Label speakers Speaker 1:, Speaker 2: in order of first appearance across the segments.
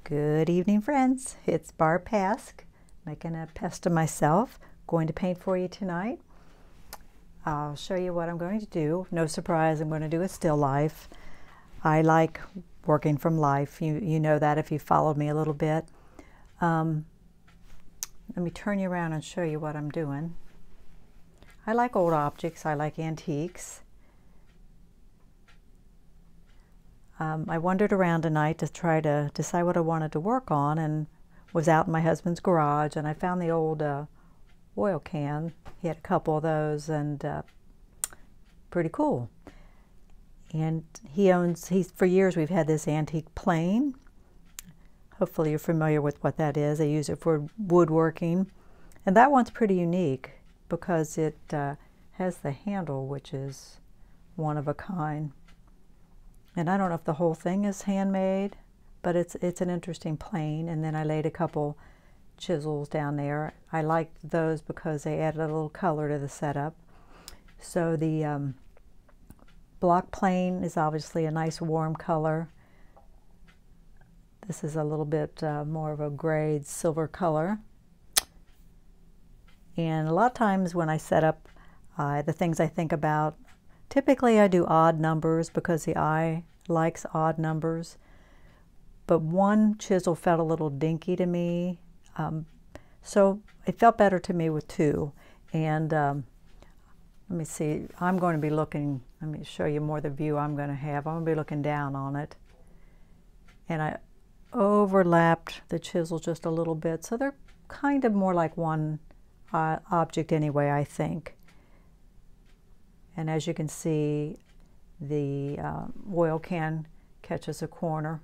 Speaker 1: Good evening, friends. It's Barb Pask, making a pest of myself. Going to paint for you tonight. I'll show you what I'm going to do. No surprise, I'm going to do a still life. I like working from life. You know that if you followed me a little bit. Let me turn you around and show you what I'm doing. I like old objects. I like antiques. I wandered around tonight to try to decide what I wanted to work on, and was out in my husband's garage, and I found the old oil can. He had a couple of those, and pretty cool. And for years we've had this antique plane. Hopefully you're familiar with what that is. I use it for woodworking, and that one's pretty unique because it has the handle, which is one of a kind. And I don't know if the whole thing is handmade, but it's an interesting plane. And then I laid a couple chisels down there. I liked those because they added a little color to the setup. So the block plane is obviously a nice warm color. This is a little bit more of a gray silver color. And a lot of times when I set up the things I think about, typically I do odd numbers because the eye likes odd numbers, but one chisel felt a little dinky to me, so it felt better to me with two. And let me see, I'm going to be looking, let me show you more the view I'm going to have. I'm going to be looking down on it, and I overlapped the chisel just a little bit, so they're kind of more like one object anyway, I think. And as you can see, the oil can catches a corner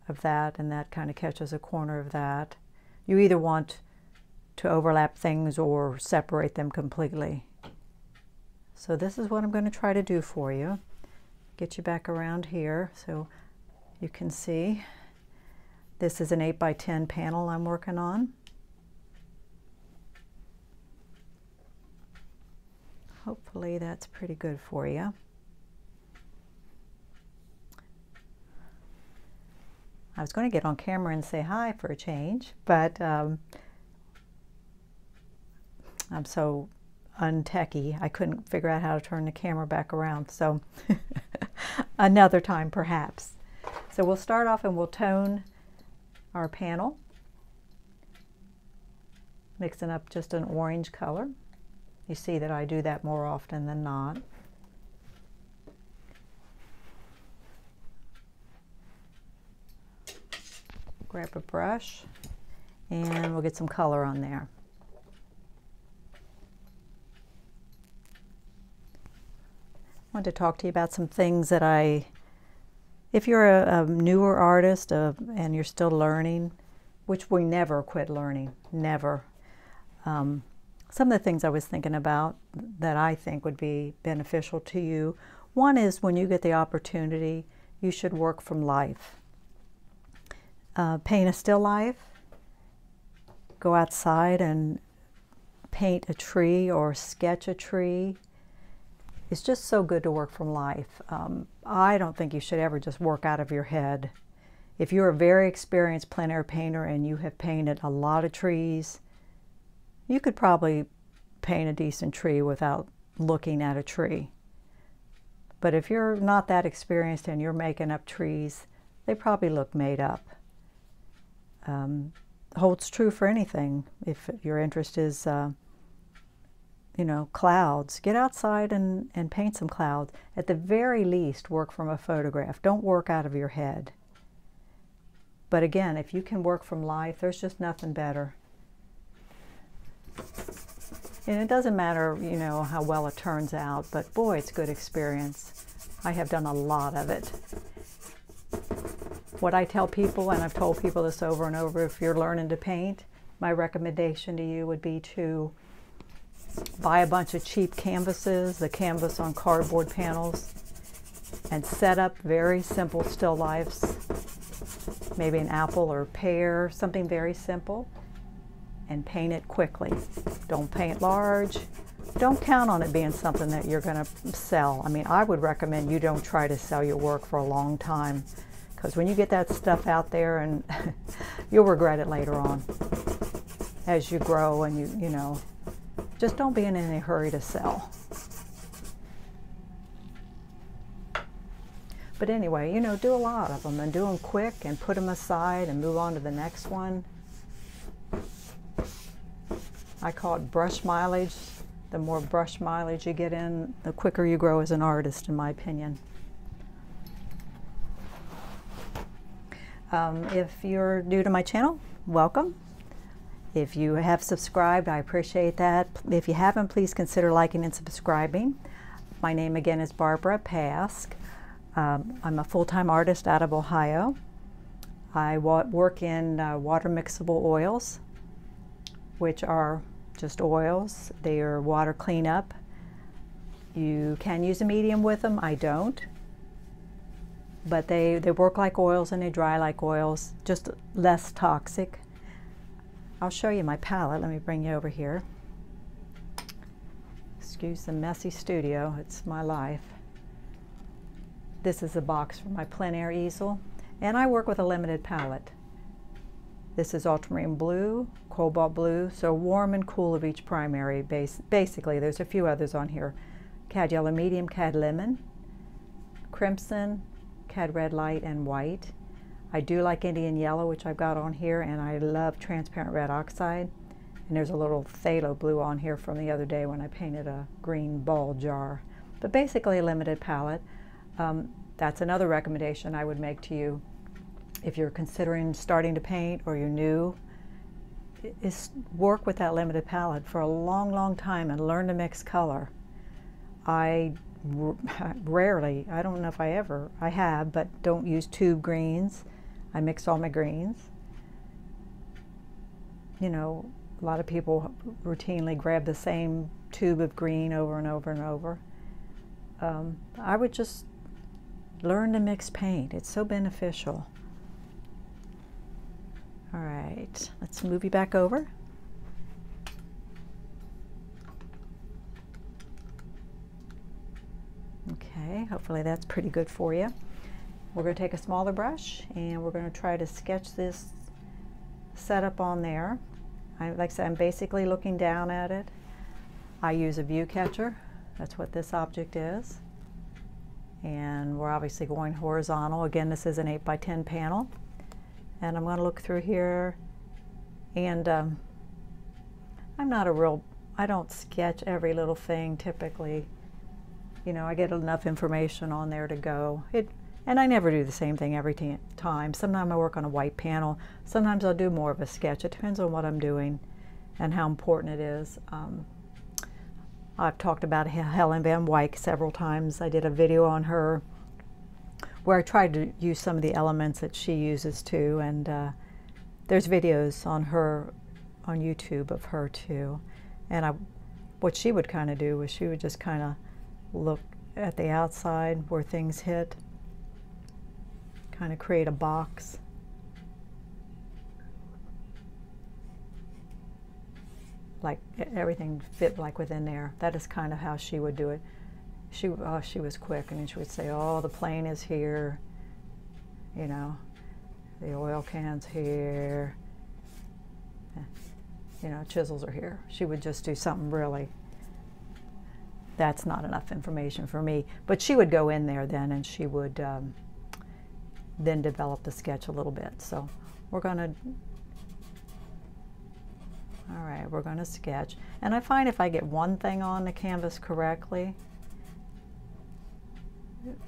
Speaker 1: of that, and that kind of catches a corner of that. You either want to overlap things or separate them completely. So this is what I'm going to try to do for you. Get you back around here so you can see. This is an 8x10 panel I'm working on. Hopefully that's pretty good for you. I was going to get on camera and say hi for a change, but I'm so untechy, I couldn't figure out how to turn the camera back around, so another time perhaps. So we'll start off and we'll tone our panel, mixing up just an orange color. You see that I do that more often than not. Grab a brush and we'll get some color on there. I wanted to talk to you about some things that if you're a newer artist and you're still learning, which we never quit learning, never. Some of the things I was thinking about that I think would be beneficial to you. One is when you get the opportunity, you should work from life. Paint a still life. Go outside and paint a tree or sketch a tree. It's just so good to work from life. I don't think you should ever just work out of your head. If you're a very experienced plein air painter and you have painted a lot of trees, you could probably paint a decent tree without looking at a tree. But if you're not that experienced and you're making up trees, they probably look made up. Holds true for anything. If your interest is, you know, clouds, get outside and paint some clouds. At the very least, work from a photograph. Don't work out of your head. But again, if you can work from life, there's just nothing better. And it doesn't matter, you know, how well it turns out, but boy, it's good experience. I have done a lot of it. What I tell people, and I've told people this over and over, if you're learning to paint, my recommendation to you would be to buy a bunch of cheap canvases, the canvas on cardboard panels, and set up very simple still lifes, maybe an apple or pear, something very simple, and paint it quickly. Don't paint large. Don't count on it being something that you're going to sell. I mean, I would recommend you don't try to sell your work for a long time, Because when you get that stuff out there, and you'll regret it later on as you grow, and you know, just don't be in any hurry to sell. But anyway, you know, do a lot of them and do them quick and put them aside and move on to the next one. I call it brush mileage. The more brush mileage you get in, the quicker you grow as an artist, in my opinion. If you're new to my channel, welcome. If you have subscribed, I appreciate that. If you haven't, please consider liking and subscribing. My name again is Barbara Pask. I'm a full-time artist out of Ohio. I work in water mixable oils, which are just oils. They are water cleanup. You can use a medium with them. I don't. But they work like oils and they dry like oils, just less toxic. I'll show you my palette. Let me bring you over here. Excuse the messy studio. It's my life. This is a box for my plein air easel, and I work with a limited palette. This is ultramarine blue, cobalt blue, so warm and cool of each primary base. Basically, there's a few others on here. Cad yellow medium, cad lemon, crimson, cad red light, and white. I do like Indian yellow, which I've got on here, and I love transparent red oxide. And there's a little phthalo blue on here from the other day when I painted a green ball jar. But basically a limited palette. That's another recommendation I would make to you if you're considering starting to paint or you're new, is work with that limited palette for a long, long time and learn to mix color. I rarely, I don't know if I have, but don't use tube greens. I mix all my greens. You know, a lot of people routinely grab the same tube of green over and over and over. I would just learn to mix paint. It's so beneficial. All right, let's move you back over. Okay, hopefully that's pretty good for you. We're going to take a smaller brush and we're going to try to sketch this setup on there. Like I said, I'm basically looking down at it. I use a view catcher. That's what this object is. And we're obviously going horizontal. Again, this is an 8x10 panel. And I'm going to look through here. And I'm not I don't sketch every little thing typically. You know, I get enough information on there to go. And I never do the same thing every time. Sometimes I work on a white panel. Sometimes I'll do more of a sketch. It depends on what I'm doing and how important it is. I've talked about Helen Van Wyck several times. I did a video on her where I tried to use some of the elements that she uses too, and there's videos on her on YouTube of her too. And what she would kind of do was she would just kind of look at the outside where things hit, kind of create a box. Like everything fit like within there. That is kind of how she would do it. She was quick. I mean, she would say, "Oh, the plane is here. You know, the oil can's here. You know, chisels are here." She would just do something really. That's not enough information for me. But she would go in there then, and she would then develop the sketch a little bit. So we're going to. All right, we're going to sketch. And I find if I get one thing on the canvas correctly,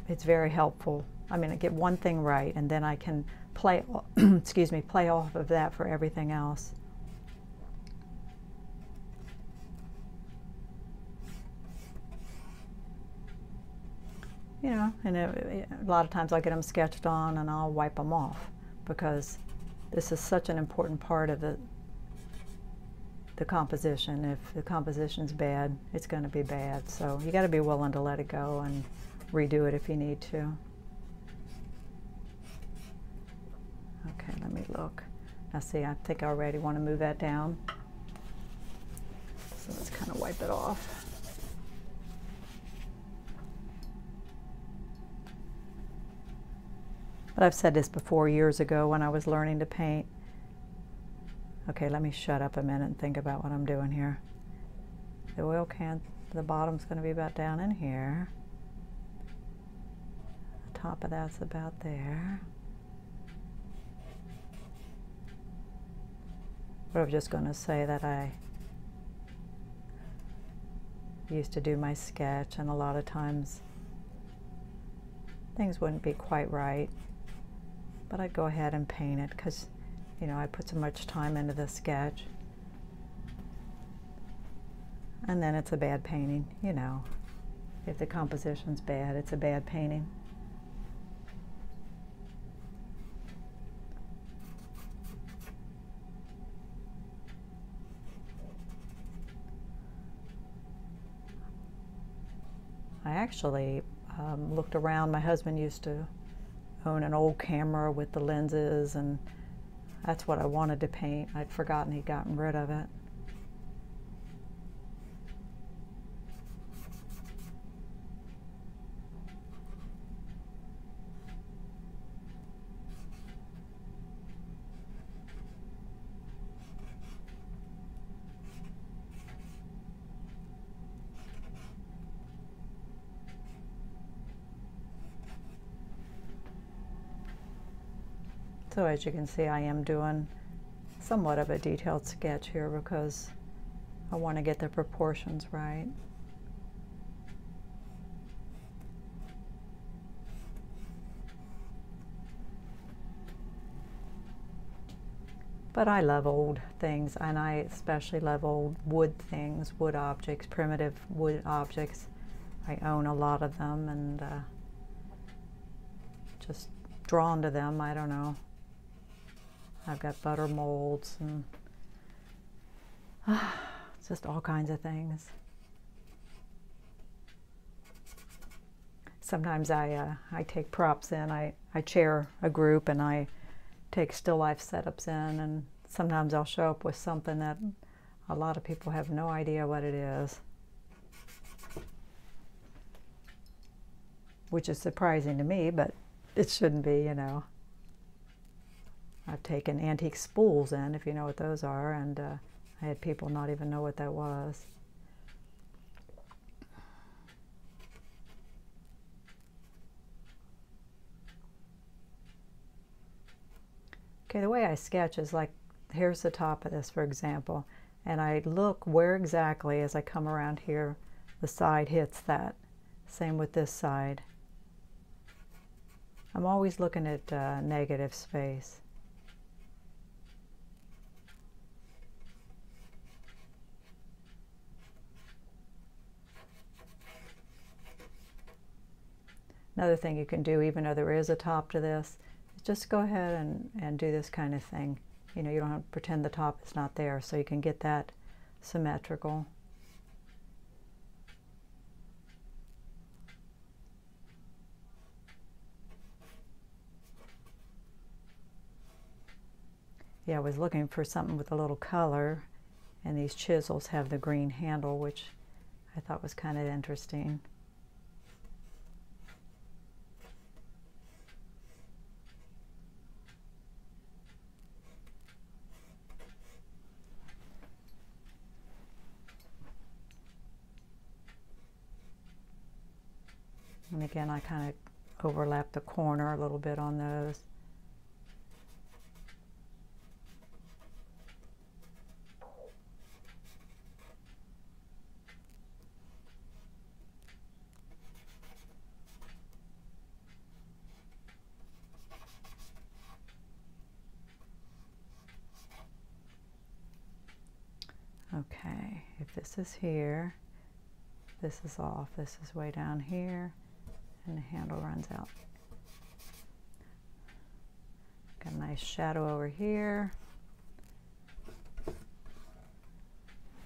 Speaker 1: it's very helpful. I mean, I get one thing right, and then I can play, excuse me, play off of that for everything else. You know, and a lot of times I get them sketched on and I'll wipe them off because this is such an important part of the composition. If the composition's bad, it's going to be bad. So you got to be willing to let it go and redo it if you need to. Okay, let me look. Now see, I think I already want to move that down. So let's kind of wipe it off. But I've said this before years ago when I was learning to paint. Okay, let me shut up a minute and think about what I'm doing here. The oil can, the bottom's going to be about down in here. The top of that's about there. But I'm just going to say that I used to do my sketch, and a lot of times things wouldn't be quite right. But I'd go ahead and paint it because, you know, I put so much time into the sketch. And then it's a bad painting, you know. If the composition's bad, it's a bad painting. I actually looked around. My husband used to own an old camera with the lenses, and that's what I wanted to paint. I'd forgotten he'd gotten rid of it. So as you can see, I am doing somewhat of a detailed sketch here because I want to get the proportions right. But I love old things, and I especially love old wood things, wood objects, primitive wood objects. I own a lot of them, and just drawn to them. I don't know. I've got butter molds and just all kinds of things. Sometimes I take props in. I chair a group and I take still life setups in, and sometimes I'll show up with something that a lot of people have no idea what it is, which is surprising to me, but it shouldn't be, you know. I've taken antique spools in, if you know what those are, and I had people not even know what that was. Okay, the way I sketch is like, here's the top of this, for example, and I look where exactly, as I come around here, the side hits that. Same with this side. I'm always looking at negative space. Another thing you can do, even though there is a top to this, is just go ahead and do this kind of thing. You know, you don't have to pretend the top is not there, so you can get that symmetrical. Yeah, I was looking for something with a little color, and these chisels have the green handle, which I thought was kind of interesting. And again, I kind of overlap the corner a little bit on those. Okay, if this is here, this is off, this is way down here, and the handle runs out. Got a nice shadow over here.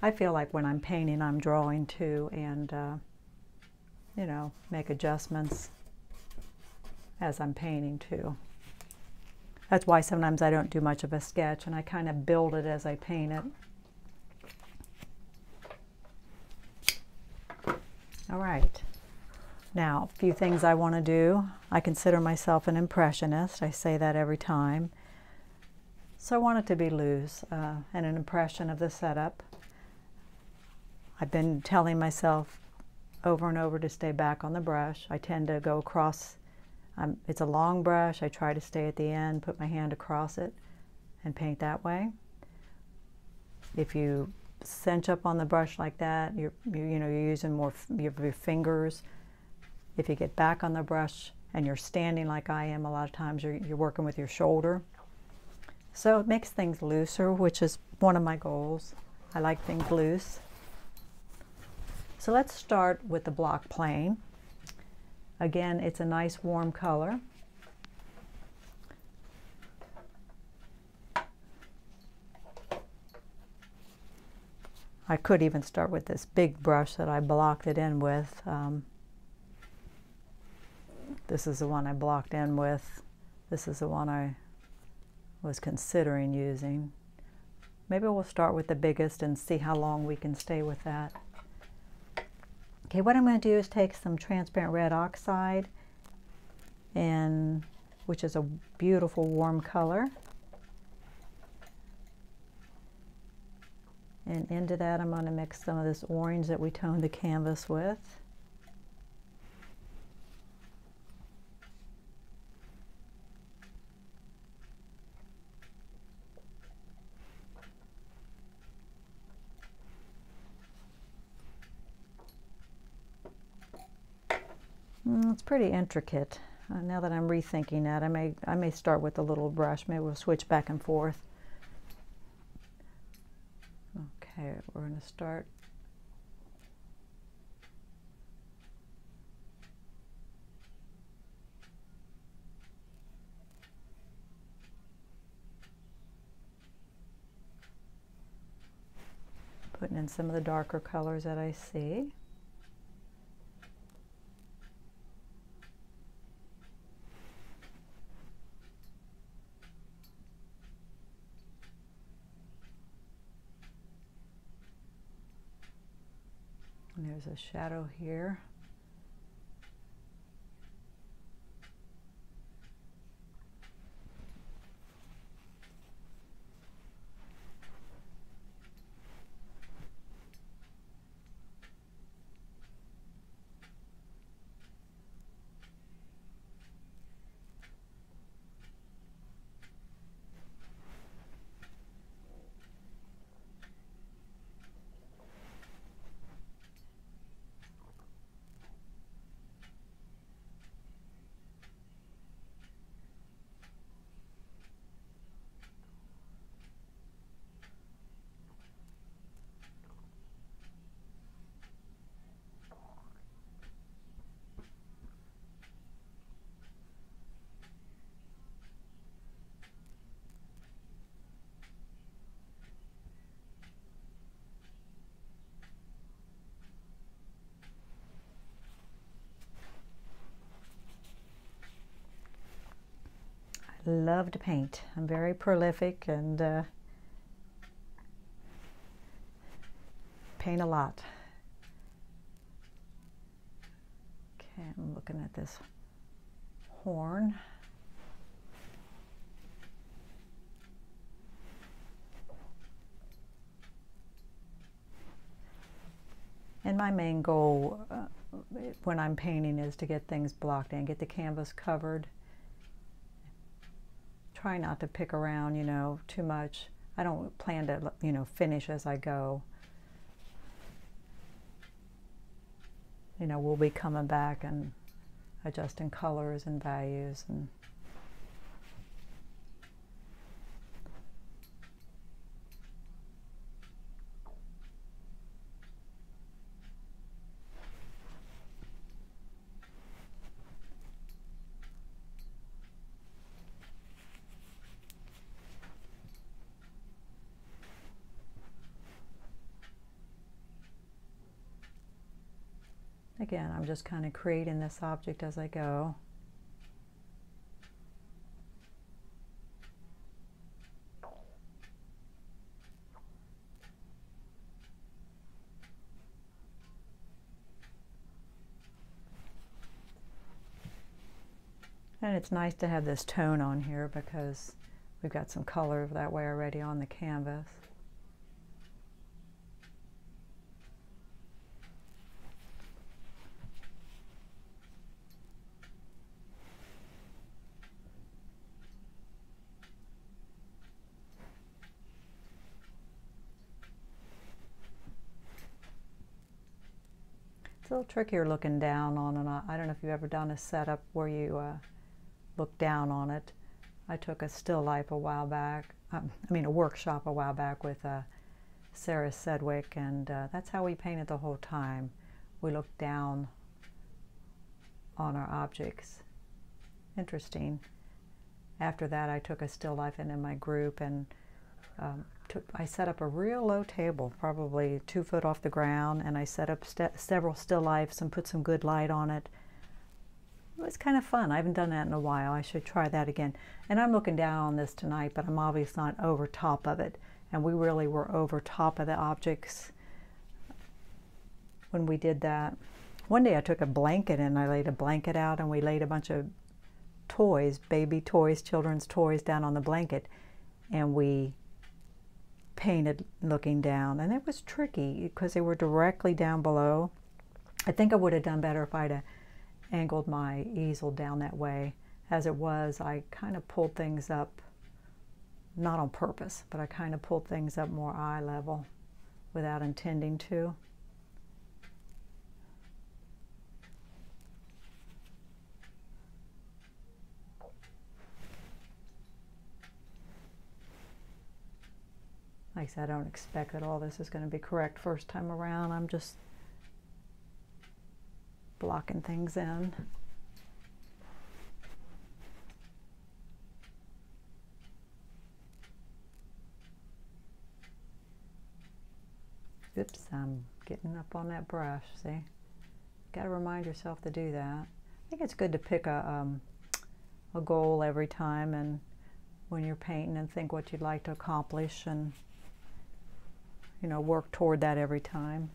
Speaker 1: I feel like when I'm painting, I'm drawing too, and you know, make adjustments as I'm painting too. That's why sometimes I don't do much of a sketch, and I kind of build it as I paint it. All right, Now, a few things I want to do. I consider myself an impressionist. I say that every time. So I want it to be loose and an impression of the setup. I've been telling myself over and over to stay back on the brush. I tend to go across. It's a long brush. I try to stay at the end, put my hand across it, and paint that way. If you cinch up on the brush like that, you're using more your fingers. If you get back on the brush and you're standing like I am, a lot of times you're working with your shoulder. So it makes things looser, which is one of my goals. I like things loose. So let's start with the block plane. Again, it's a nice warm color. I could even start with this big brush that I blocked it in with. This is the one I blocked in with. This is the one I was considering using. Maybe we'll start with the biggest and see how long we can stay with that. Okay, what I'm going to do is take some transparent red oxide, which is a beautiful warm color. And into that I'm going to mix some of this orange that we toned the canvas with. It's pretty intricate. Now that I'm rethinking that, I may start with a little brush. Maybe we'll switch back and forth. Okay, we're going to start. Putting in some of the darker colors that I see. And there's a shadow here. Love to paint. I'm very prolific and paint a lot. Okay, I'm looking at this horn. And my main goal when I'm painting is to get things blocked in, get the canvas covered. Try not to pick around, too much. I don't plan to, finish as I go. We'll be coming back and adjusting colors and values and again, I'm just kind of creating this object as I go. And it's nice to have this tone on here because we've got some color that way already on the canvas. It's a little trickier looking down on it. I don't know if you've ever done a setup where you look down on it. I took a still life a while back, a workshop a while back with Sarah Sedgwick, and that's how we painted the whole time. We looked down on our objects. Interesting. After that, I took a still life into my group, and I set up a real low table, probably 2 foot off the ground, and I set up several still lifes and put some good light on it. It was kind of fun. I haven't done that in a while. I should try that again. And I'm looking down on this tonight, but I'm obviously not over top of it. And we really were over top of the objects when we did that. One day I took a blanket and I laid a blanket out, and we laid a bunch of toys, baby toys, children's toys down on the blanket, and we painted looking down. And it was tricky because they were directly down below. I think I would have done better if I'd angled my easel down that way. As it was, I kind of pulled things up, not on purpose, but I kind of pulled things up more eye level without intending to. Like I said, I don't expect that all this is going to be correct first time around. I'm just blocking things in. Oops, I'm getting up on that brush, see? Got to remind yourself to do that. I think it's good to pick a goal every time, and when you're painting, and think what you'd like to accomplish, and work toward that every time.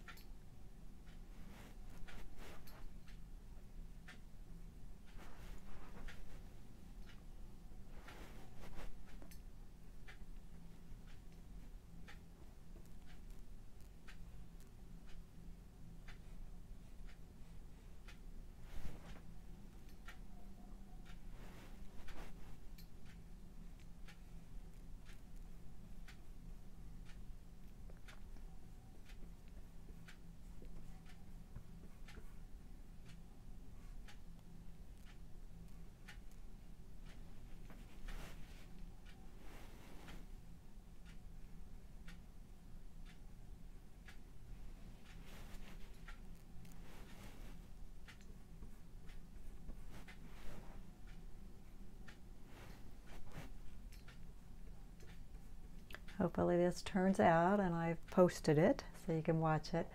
Speaker 1: Hopefully this turns out, and I've posted it so you can watch it.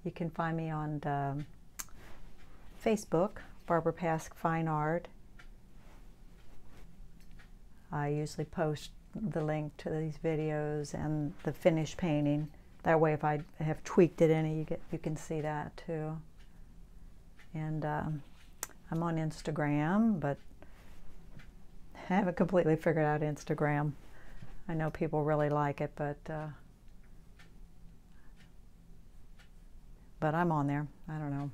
Speaker 1: You can find me on Facebook, Barbara Pask Fine Art. I usually post the link to these videos and the finished painting. That way, if I have tweaked it any, you can see that too. And I'm on Instagram, but I haven't completely figured out Instagram. I know people really like it, but I'm on there. I don't know.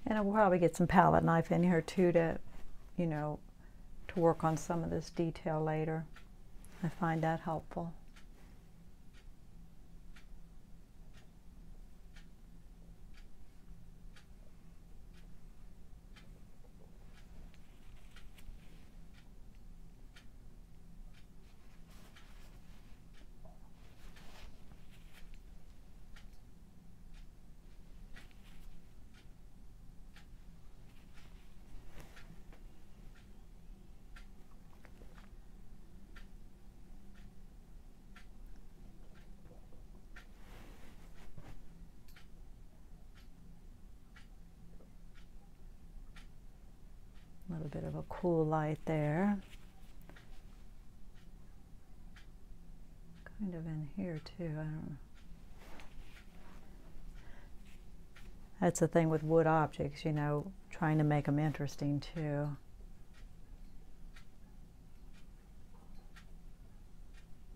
Speaker 1: And I'll probably get some palette knife in here too to, to work on some of this detail later. I find that helpful. bit of a cool light there. Kind of in here too, I don't know. That's the thing with wood objects, you know, trying to make them interesting too.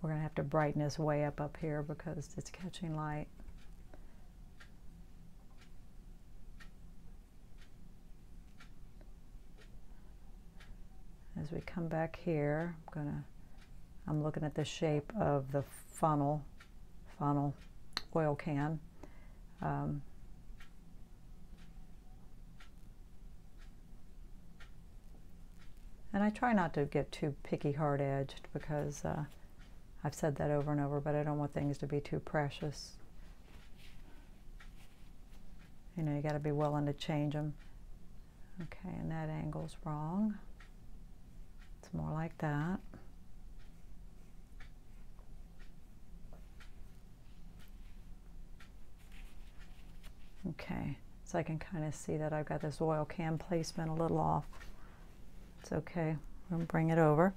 Speaker 1: We're going to have to brighten this way up here because it's catching light. As we come back here, I'm looking at the shape of the funnel oil can. And I try not to get too picky hard-edged because I've said that over and over, but I don't want things to be too precious. You know, you got to be willing to change them. Okay, and that angle's wrong. It's more like that. Okay, so I can kind of see that I've got this oil can placement a little off. It's okay, I'm going to bring it over.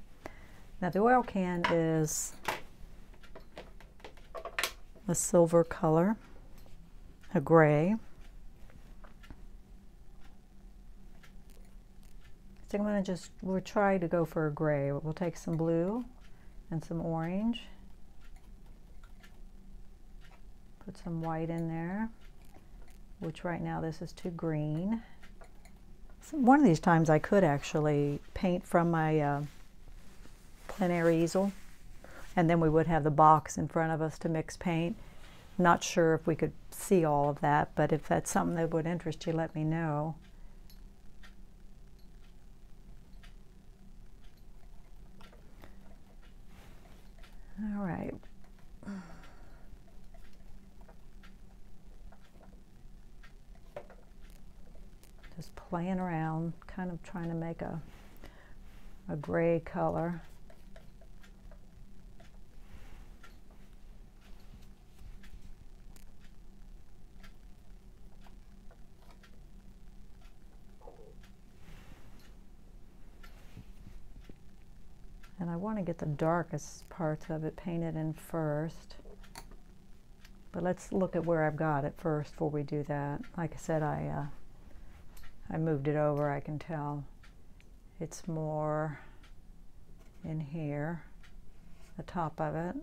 Speaker 1: Now the oil can is a silver color, a gray. So I'm going to we'll try to go for a gray. We'll take some blue and some orange. Put some white in there, which right now this is too green. So one of these times I could actually paint from my plein air easel, and then we would have the box in front of us to mix paint. Not sure if we could see all of that, but if that's something that would interest you, let me know. All right. Just playing around, kind of trying to make a gray color. And I want to get the darkest parts of it painted in first. But let's look at where I've got it first before we do that. Like I said, I moved it over. I can tell it's more in here, the top of it.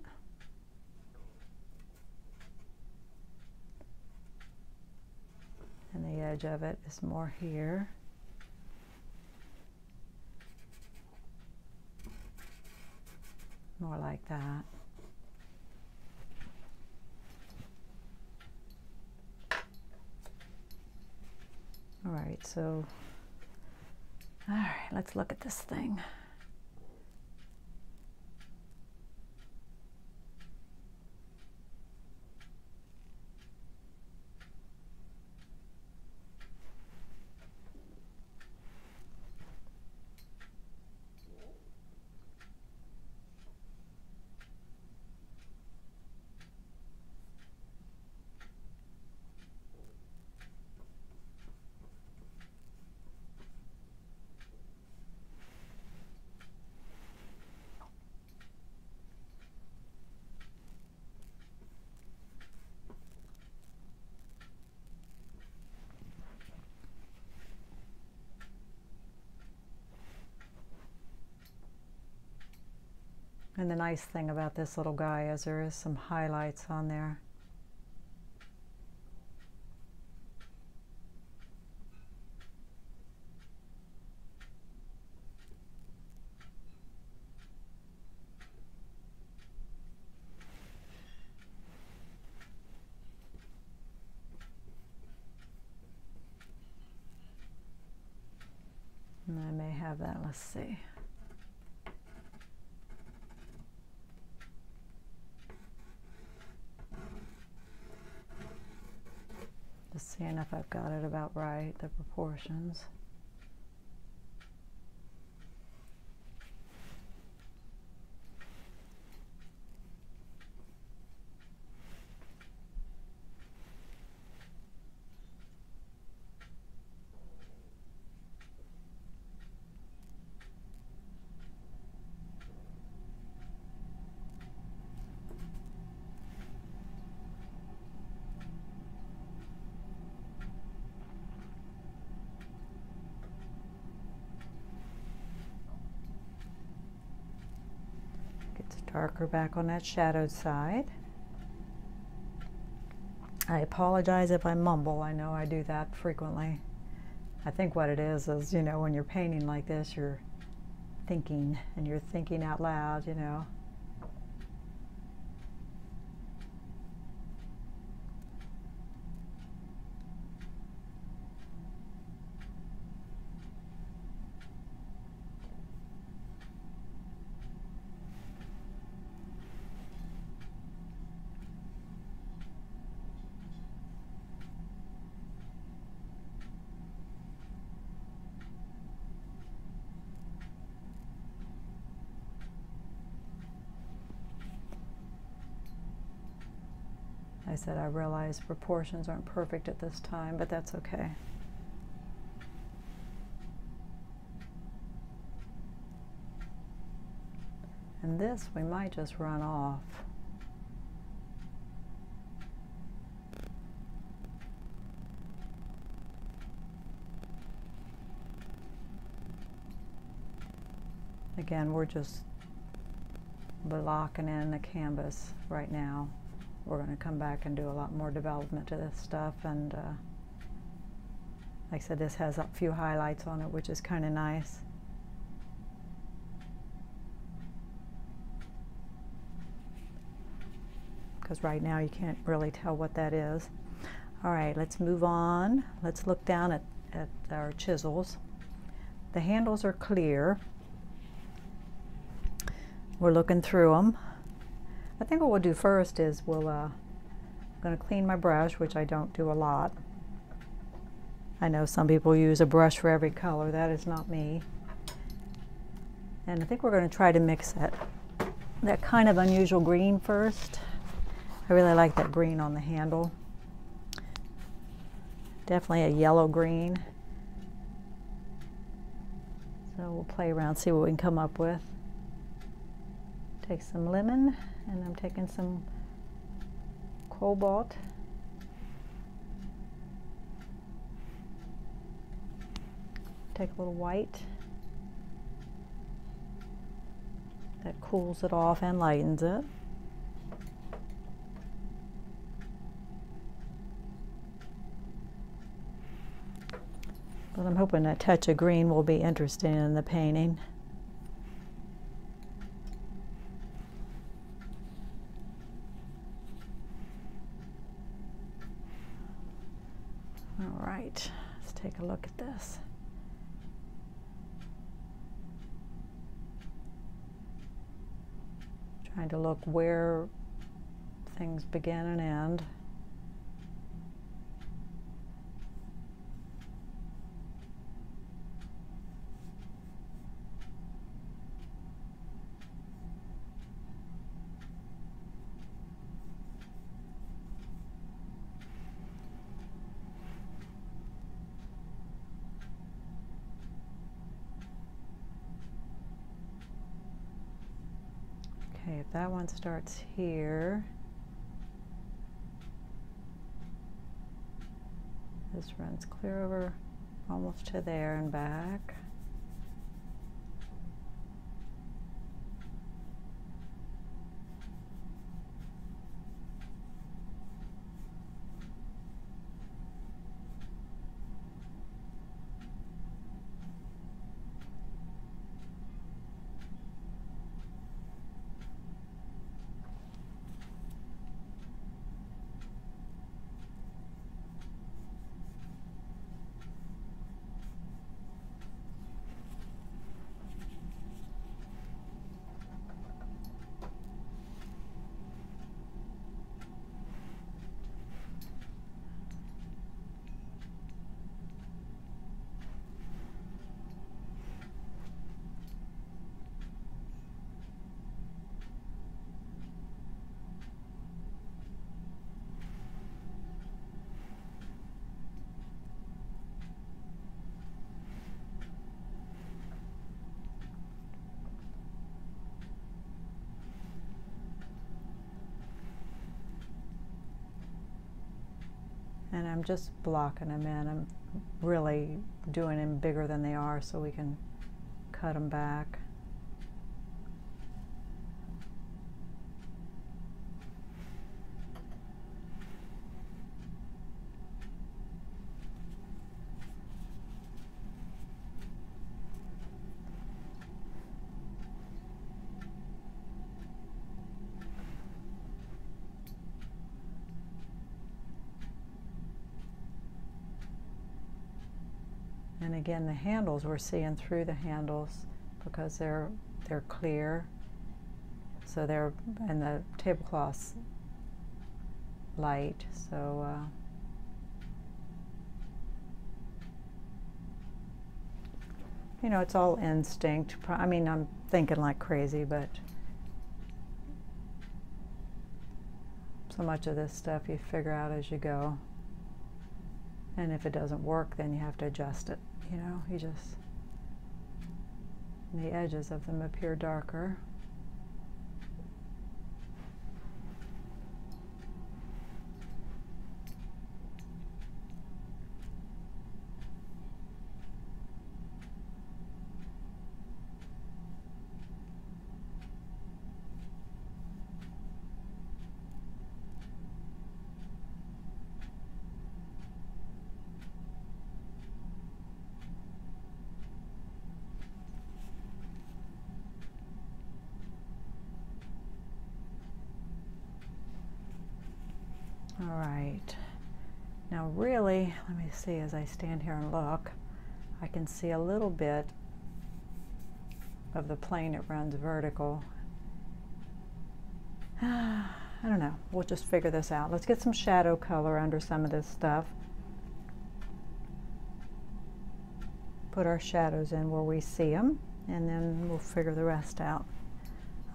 Speaker 1: And the edge of it is more here. More like that. All right, so, all right, let's look at this thing. And the nice thing about this little guy is there is some highlights on there. And I may have that, let's see. Just seeing if I've got it about right, the proportions. darker back on that shadowed side. I apologize if I mumble. I know I do that frequently. I think what it is, you know, when you're painting like this, you're thinking, and you're thinking out loud, you know. I said I realize proportions aren't perfect at this time, but that's okay. And this we might just run off. Again, we're just blocking in the canvas right now. We're going to come back and do a lot more development to this stuff, and like I said, this has a few highlights on it, which is kind of nice. Because right now you can't really tell what that is. All right, let's move on. Let's look down at our chisels. The handles are clear. We're looking through them. I think what we'll do first is I'm going to clean my brush, which I don't do a lot. I know some people use a brush for every color. That is not me. And I think we're going to try to mix that kind of unusual green first. I really like that green on the handle. Definitely a yellow green. So we'll play around, see what we can come up with. Take some lemon, and I'm taking some cobalt. Take a little white. That cools it off and lightens it. But I'm hoping a touch of green will be interesting in the painting. All right, let's take a look at this. Trying to look where things begin and end. Okay, if that one starts here, this runs clear over almost to there and back. And I'm just blocking them in. I'm really doing them bigger than they are so we can cut them back. And again, the handles, we're seeing through the handles because they're clear. So they're, and the tablecloth's light, so you know, it's all instinct. I mean, I'm thinking like crazy, but so much of this stuff you figure out as you go. And if it doesn't work, then you have to adjust it. You know, you just, the edges of them appear darker. All right, now really, let me see, as I stand here and look, I can see a little bit of the plane it runs vertical. I don't know, we'll just figure this out. Let's get some shadow color under some of this stuff. Put our shadows in where we see them, and then we'll figure the rest out.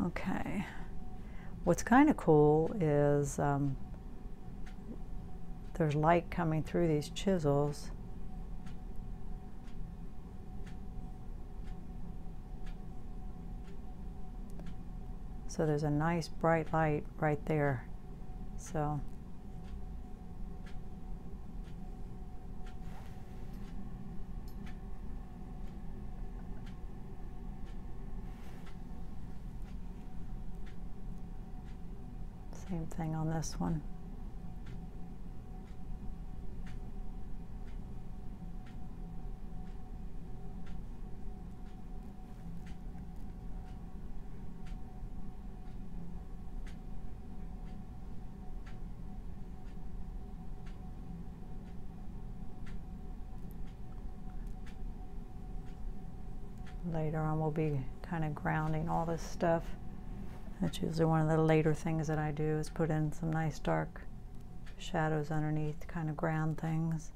Speaker 1: Okay, what's kind of cool is there's light coming through these chisels. So there's a nice bright light right there. So same thing on this one. Later on we'll be kind of grounding all this stuff. That's usually one of the later things that I do, is put in some nice dark shadows underneath to kind of ground things.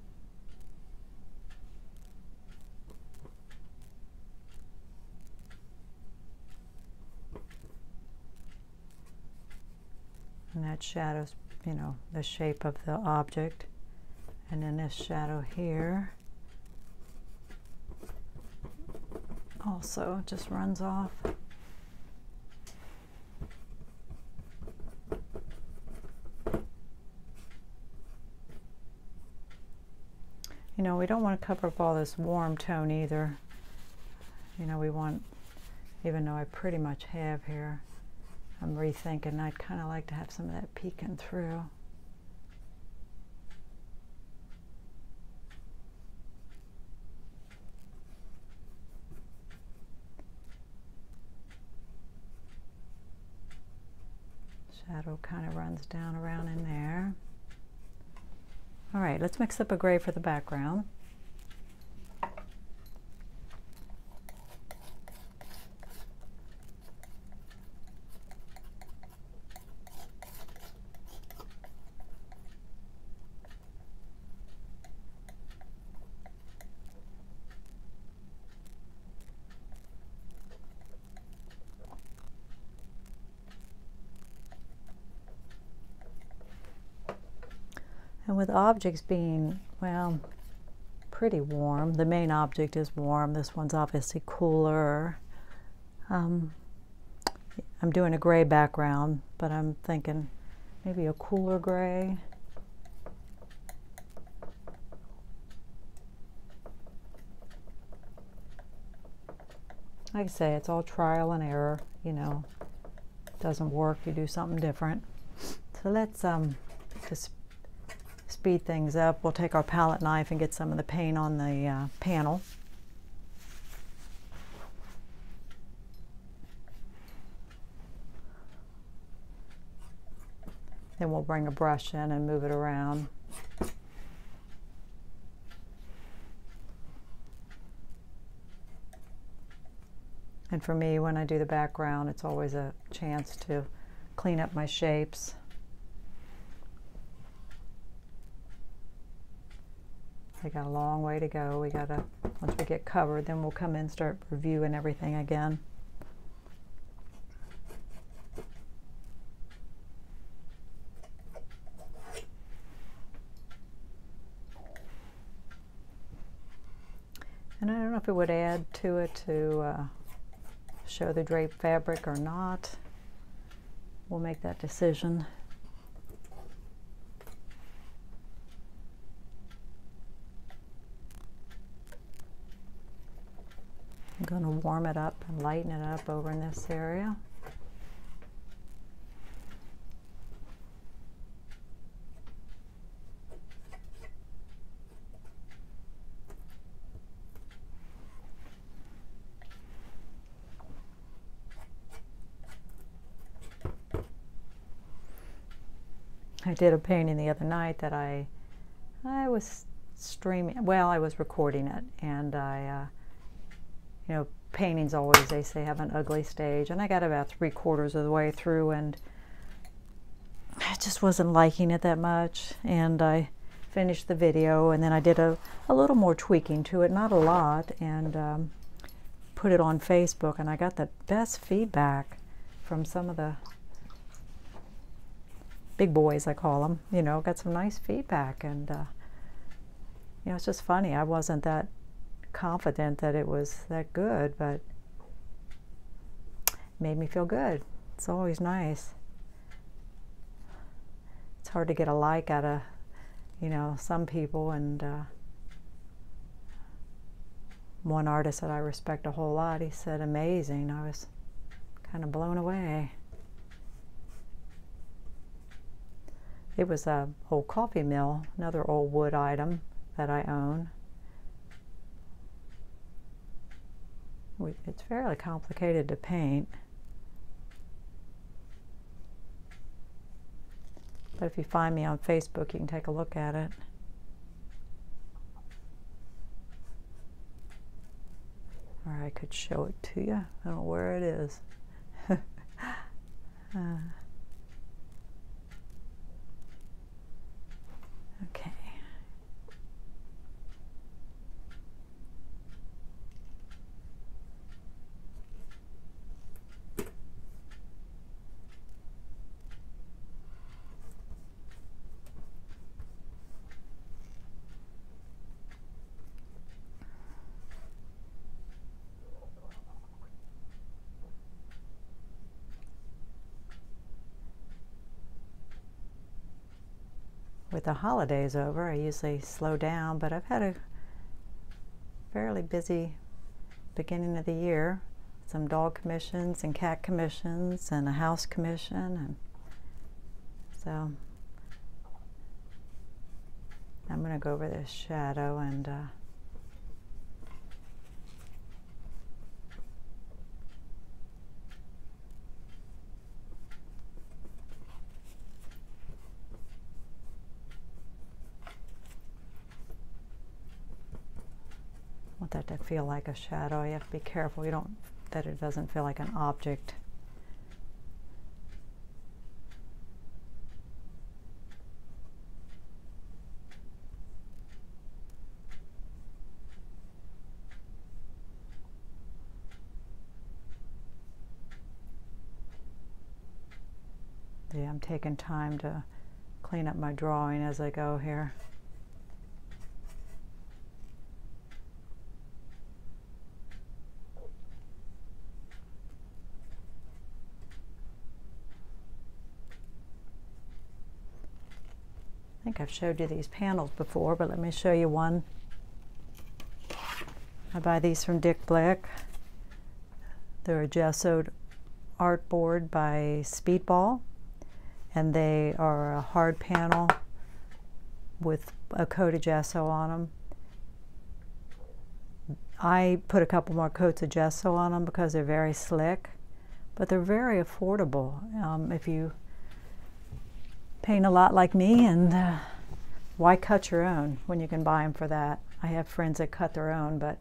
Speaker 1: And that shadow's, you know, the shape of the object. And then this shadow here also just runs off. You know, we don't want to cover up all this warm tone either. You know, we want, even though I pretty much have here, I'm rethinking, I'd kind of like to have some of that peeking through. Shadow kind of runs down around in there. All right, let's mix up a gray for the background. And with objects being, well, pretty warm, the main object is warm, this one's obviously cooler. I'm doing a gray background, but I'm thinking maybe a cooler gray. Like I say, it's all trial and error, you know. Doesn't work, you do something different. So let's just speed things up. We'll take our palette knife and get some of the paint on the panel. Then we'll bring a brush in and move it around. And for me, when I do the background, it's always a chance to clean up my shapes. We got a long way to go. We gotta, once we get covered, then we'll come in and start reviewing everything again. And I don't know if it would add to it to show the draped fabric or not. We'll make that decision. I'm going to warm it up and lighten it up over in this area. I did a painting the other night that I was streaming, well, I was recording it, and you know, paintings always, they say, have an ugly stage, and I got about 3/4 of the way through, and I just wasn't liking it that much, and I finished the video, and then I did a little more tweaking to it, not a lot, and put it on Facebook, and I got the best feedback from some of the big boys, I call them, you know, got some nice feedback, and you know, it's just funny. I wasn't that confident that it was that good, but it made me feel good. It's always nice. It's hard to get a like out of, you know, some people, and one artist that I respect a whole lot, he said amazing. I was kind of blown away. It was an old coffee mill, another old wood item that I own. It's fairly complicated to paint, but if you find me on Facebook, you can take a look at it. Or I could show it to you. I don't know where it is. Okay. With the holidays over, I usually slow down, but I've had a fairly busy beginning of the year. Some dog commissions and cat commissions and a house commission, and so I'm going to go over this shadow and want that to feel like a shadow. You have to be careful that it doesn't feel like an object. Yeah, I'm taking time to clean up my drawing as I go here. I think I've showed you these panels before, but let me show you one. I buy these from Dick Blick. They're a gessoed artboard by Speedball, and they are a hard panel with a coat of gesso on them. I put a couple more coats of gesso on them because they're very slick, but they're very affordable if you paint a lot like me, and why cut your own when you can buy them for that? I have friends that cut their own, but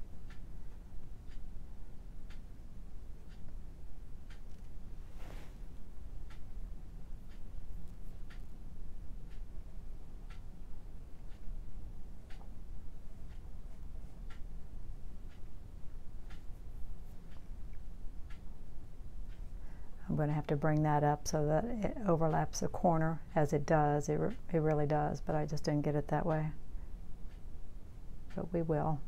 Speaker 1: I'm going to have to bring that up so that it overlaps the corner, as it does. It really does, but I just didn't get it that way. But we will.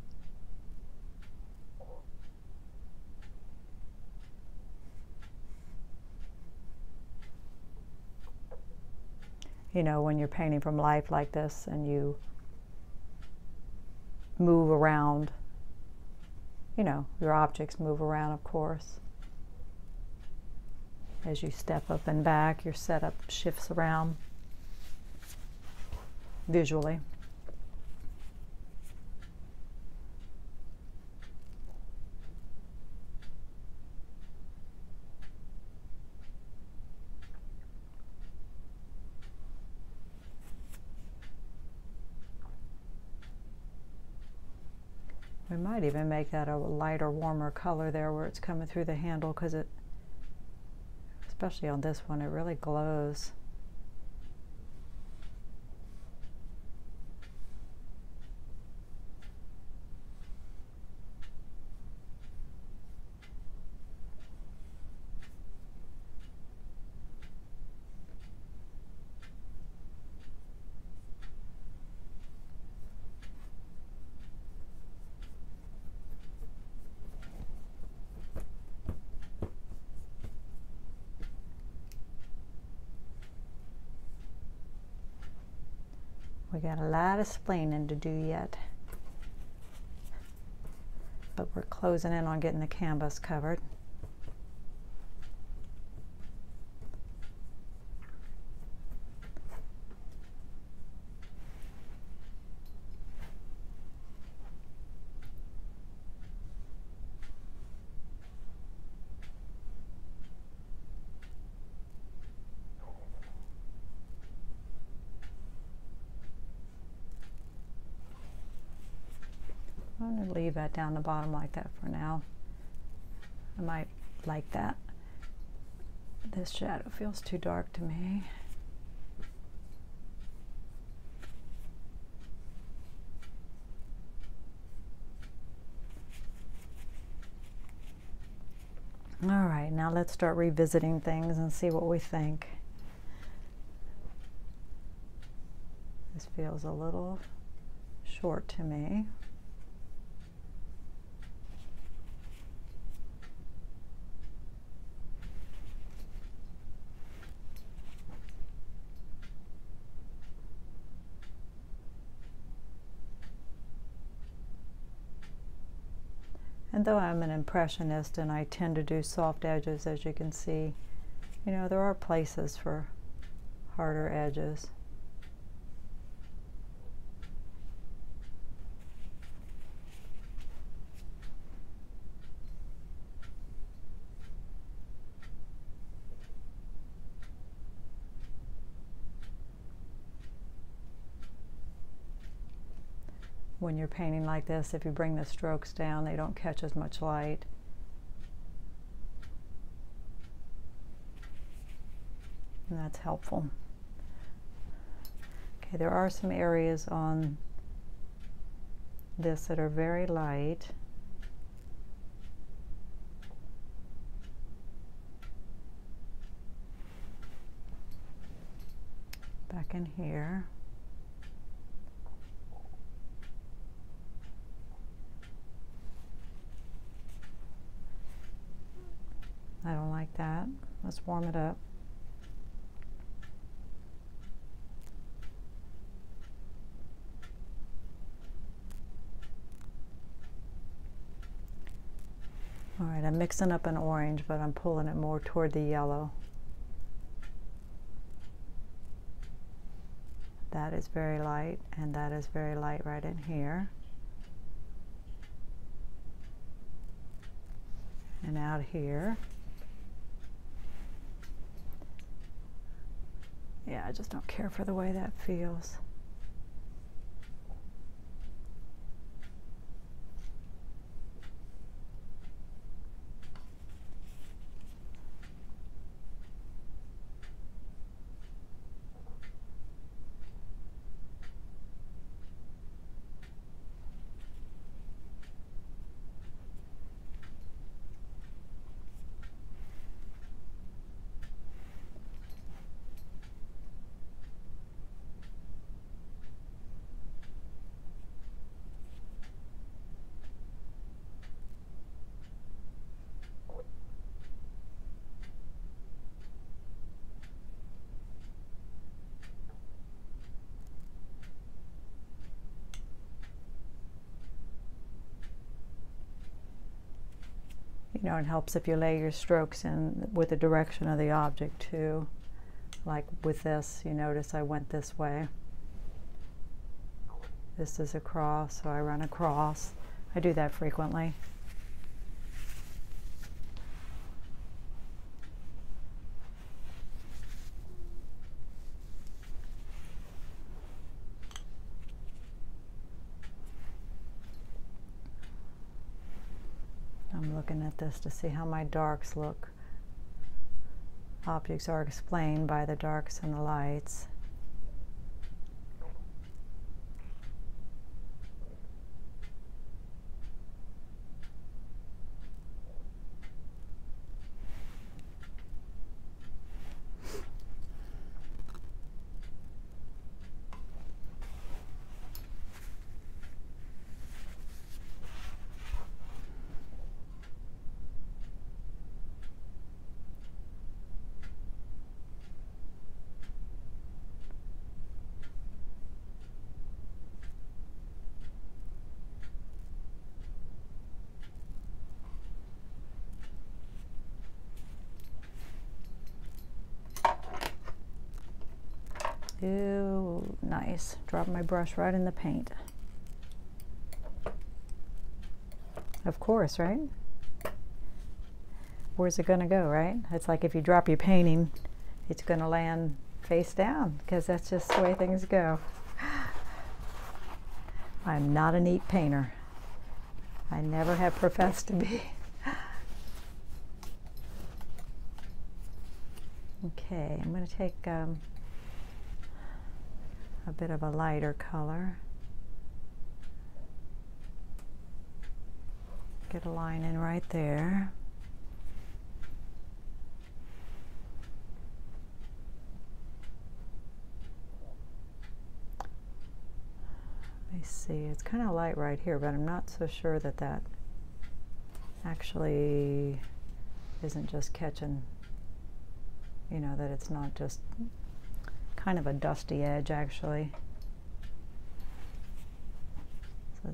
Speaker 1: You know, when you're painting from life like this and you move around, you know, your objects move around, of course. As you step up and back, your setup shifts around visually. We might even make that a lighter, warmer color there where it's coming through the handle, because it, especially on this one, it really glows. We got a lot of splaining to do yet, but we're closing in on getting the canvas covered. I'm going to leave that down the bottom like that for now. I might like that. This shadow feels too dark to me. All right, now let's start revisiting things and see what we think. This feels a little short to me. And though I'm an impressionist and I tend to do soft edges, as you can see, you know, there are places for harder edges. When you're painting like this, if you bring the strokes down, they don't catch as much light. And that's helpful. Okay, there are some areas on this that are very light. Back in here. I don't like that. Let's warm it up. All right, I'm mixing up an orange, but I'm pulling it more toward the yellow. That is very light, and that is very light right in here. And out here. Yeah, I just don't care for the way that feels. You know, it helps if you lay your strokes in with the direction of the object too. Like with this, you notice I went this way. This is across, so I run across. I do that frequently. I'm looking at this to see how my darks look. Objects are explained by the darks and the lights. Ooh, nice. Drop my brush right in the paint. Of course, right? Where's it gonna go, right? It's like if you drop your painting, it's gonna land face down, because that's just the way things go. I'm not a neat painter. I never have professed to be. Okay, I'm going to take a bit of a lighter color. Get a line in right there. Let me see, it's kind of light right here, but I'm not so sure that that actually isn't just catching, you know, that it's not just kind of a dusty edge actually. So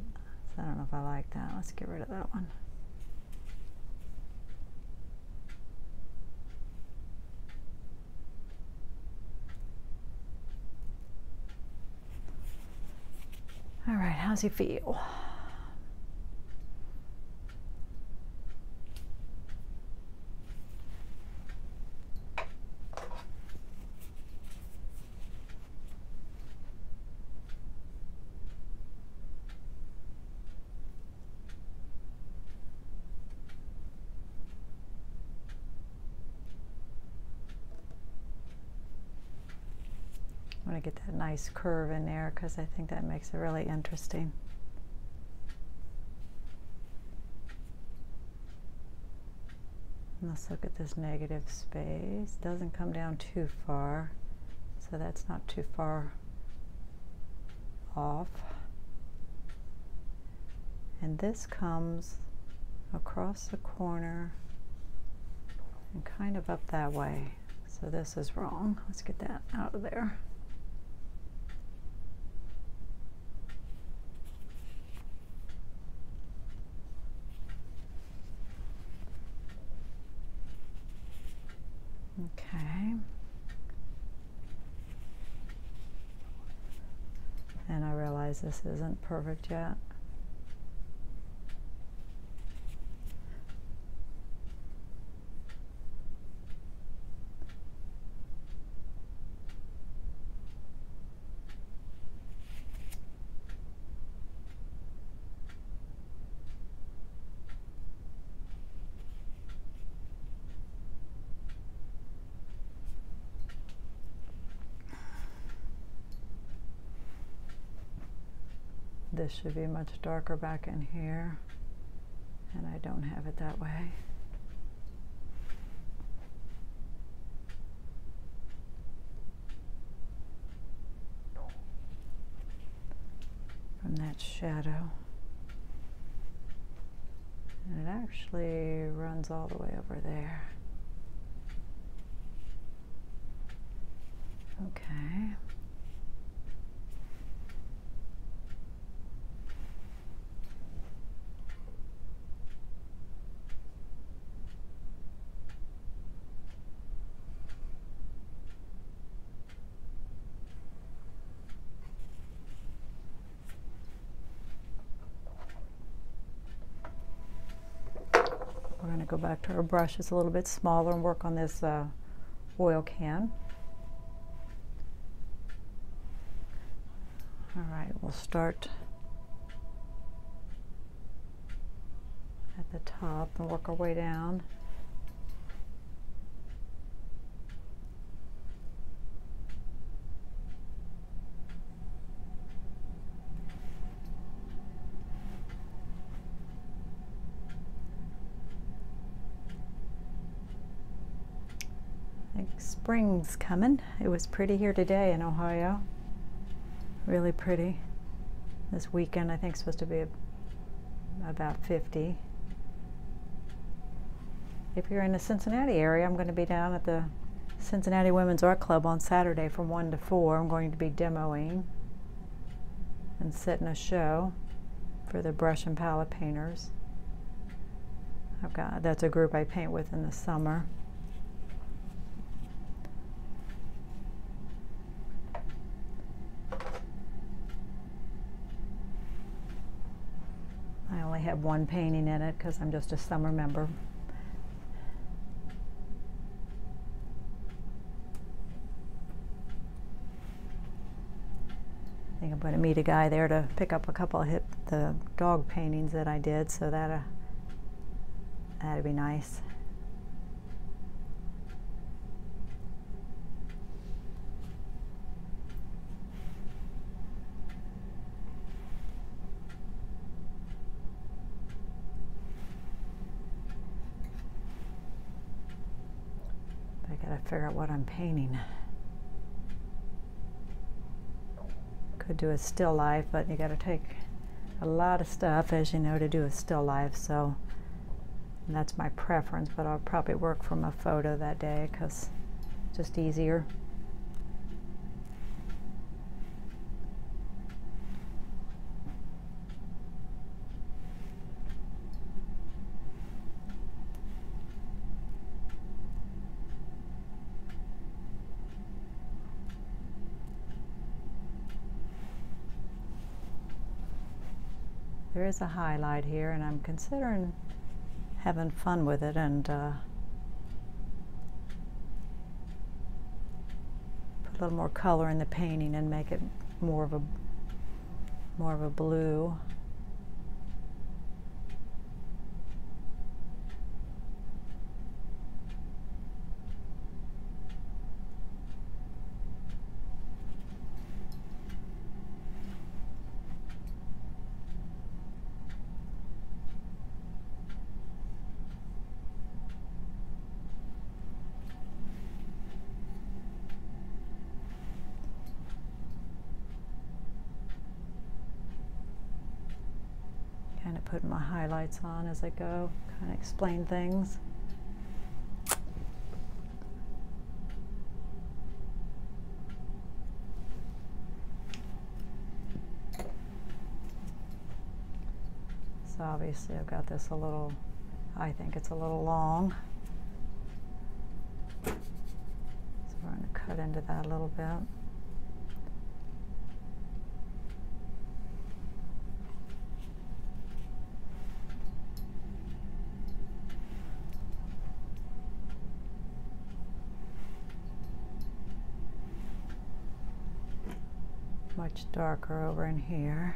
Speaker 1: I don't know if I like that. Let's get rid of that one. All right, how's he feel? I want to get that nice curve in there because I think that makes it really interesting. Let's look at this negative space. Doesn't come down too far, so that's not too far off. And this comes across the corner and kind of up that way. So this is wrong. Let's get that out of there. Okay. And I realize this isn't perfect yet. This should be much darker back in here, and I don't have it that way. From that shadow. And it actually runs all the way over there. Okay. go back to our brushes a little bit smaller and work on this oil can. All right, we'll start at the top and work our way down. I think spring's coming. It was pretty here today in Ohio. Really pretty. This weekend I think it's supposed to be about 50. If you're in the Cincinnati area, I'm going to be down at the Cincinnati Women's Art Club on Saturday from 1 to 4. I'm going to be demoing and setting a show for the brush and palette painters. That's a group I paint with in the summer. I only have one painting in it because I'm just a summer member. I think I'm going to meet a guy there to pick up a couple of the dog paintings that I did, so that'd be nice. I gotta figure out what I'm painting. Could do a still life, but you gotta take a lot of stuff, as you know, to do a still life, so that's my preference, but I'll probably work from a photo that day because it's just easier. There is a highlight here, and I'm considering having fun with it and put a little more color in the painting and make it more of a blue. Kind of putting my highlights on as I go, kind of explain things. So obviously I've got this I think it's a little long. So we're going to cut into that a little bit. Much darker over in here.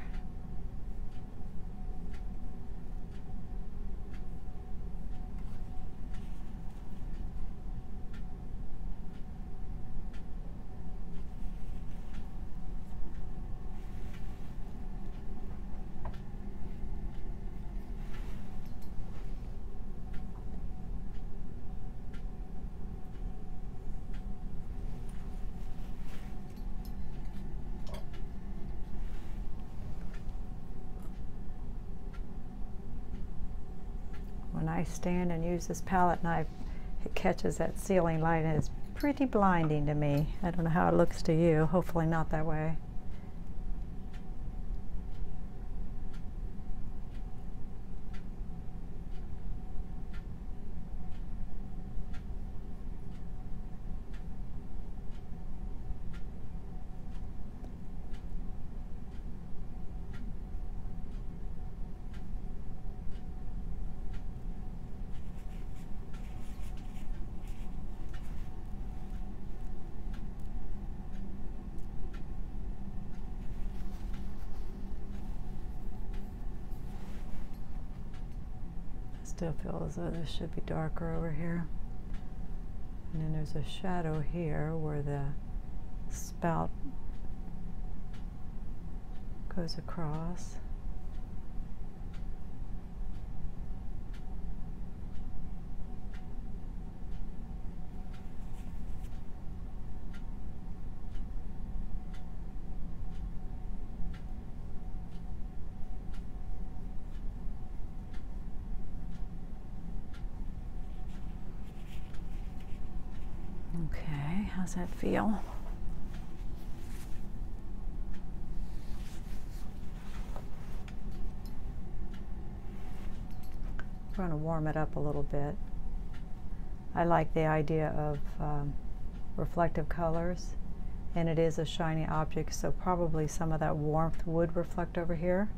Speaker 1: When I stand and use this palette knife, it catches that ceiling light and it's pretty blinding to me. I don't know how it looks to you. Hopefully not that way. Still feel as though this should be darker over here. And then there's a shadow here where the spout goes across. Okay, how's that feel? We're going to warm it up a little bit. I like the idea of reflective colors, and it is a shiny object, so probably some of that warmth would reflect over here.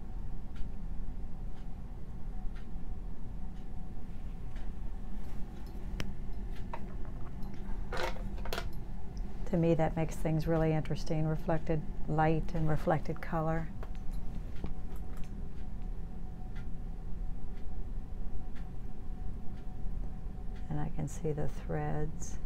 Speaker 1: To me, that makes things really interesting, reflected light and reflected color. And I can see the threads.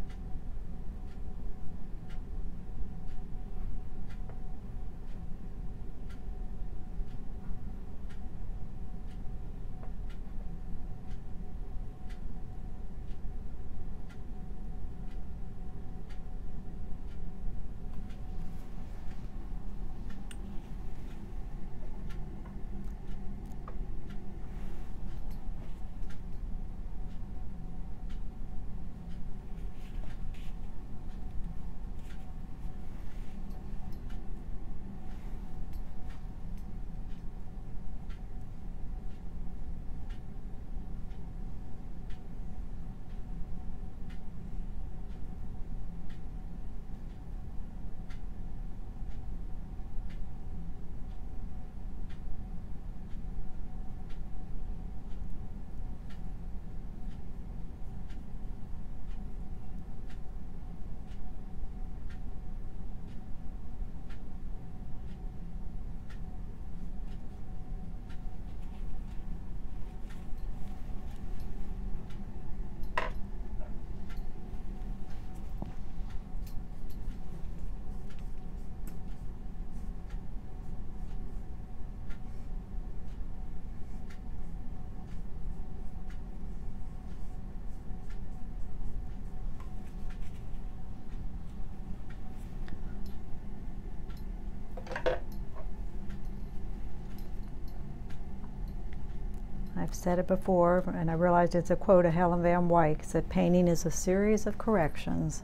Speaker 1: I've said it before, and I realized it's a quote of Helen Van Wyck, said painting is a series of corrections,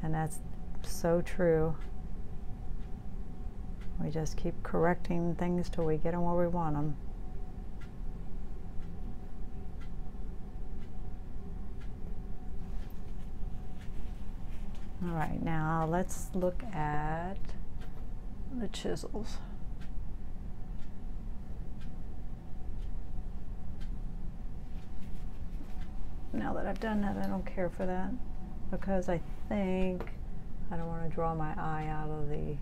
Speaker 1: and that's so true. We just keep correcting things till we get them where we want them. All right, now let's look at the chisels. Now that I've done that, I don't care for that, because I think I don't want to draw my eye out of the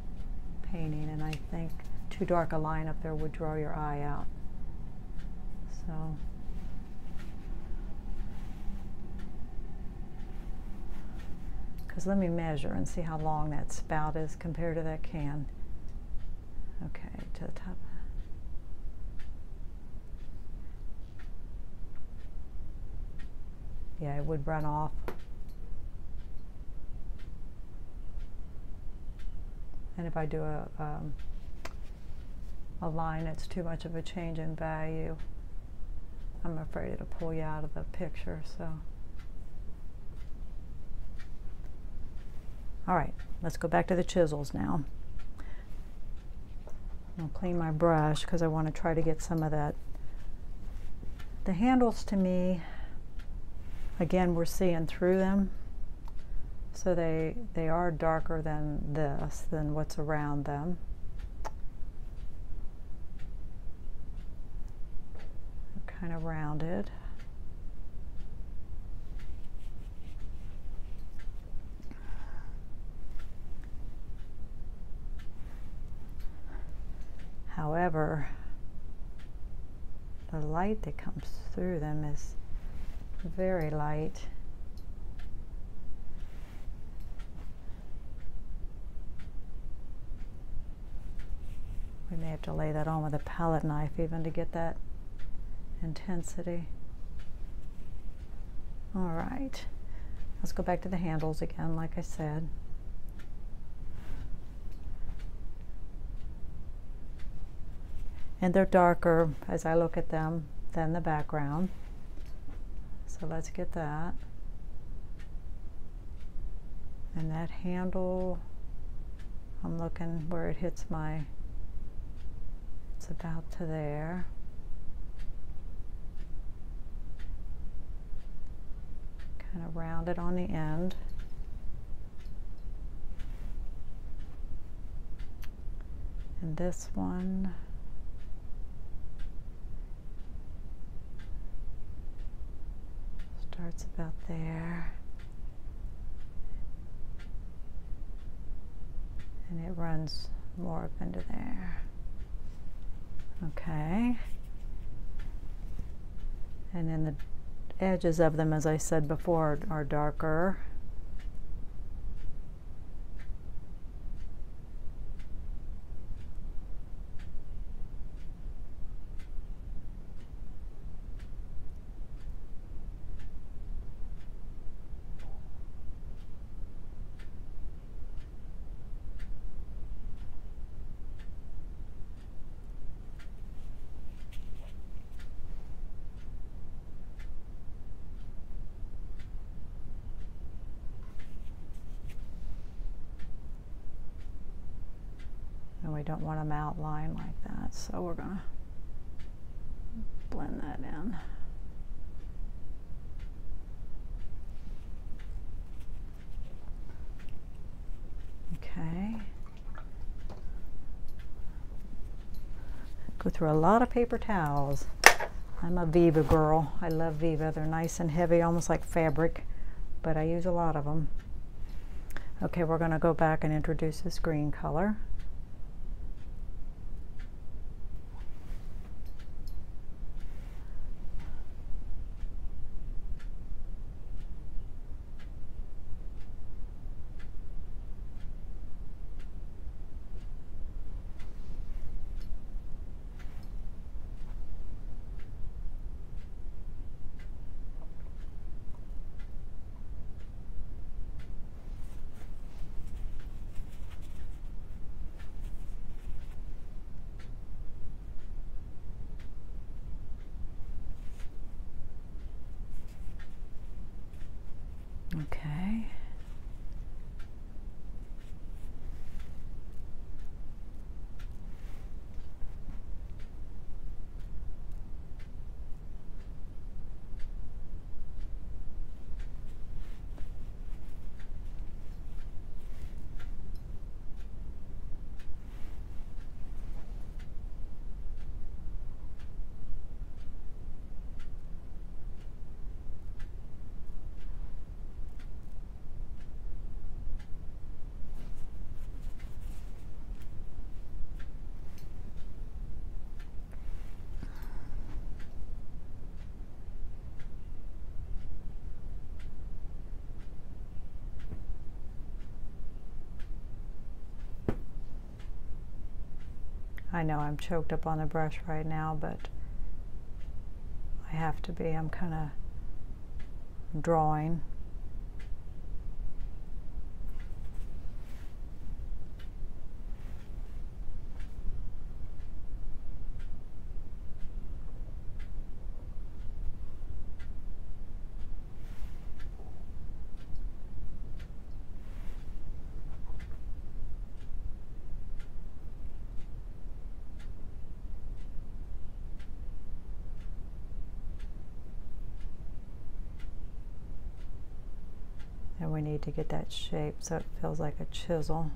Speaker 1: painting, and I think too dark a line up there would draw your eye out. So because let me measure and see how long that spout is compared to that can. Okay, to the top. Yeah, it would run off. And if I do a line that's too much of a change in value, I'm afraid it'll pull you out of the picture. So, all right, let's go back to the chisels now. I'll clean my brush because I want to try to get some of that. The handles, to me, again, we're seeing through them, so they are darker than what's around them. They're kind of rounded. However, the light that comes through them is very light. We may have to lay that on with a palette knife even to get that intensity. All right, let's go back to the handles again, like I said. And they're darker as I look at them than the background. So let's get that. And that handle, I'm looking where it hits my, it's about to there. Kind of round it on the end. And this one, starts about there. And it runs more up into there. Okay. And then the edges of them, as I said before, are darker. And we don't want them outlined like that, so we're gonna blend that in. Okay. Go through a lot of paper towels. I'm a Viva girl. I love Viva. They're nice and heavy, almost like fabric, but I use a lot of them. Okay, we're gonna go back and introduce this green color. Okay. I know I'm choked up on the brush right now, but I have to be. I'm kind of drawing. And we need to get that shape so it feels like a chisel.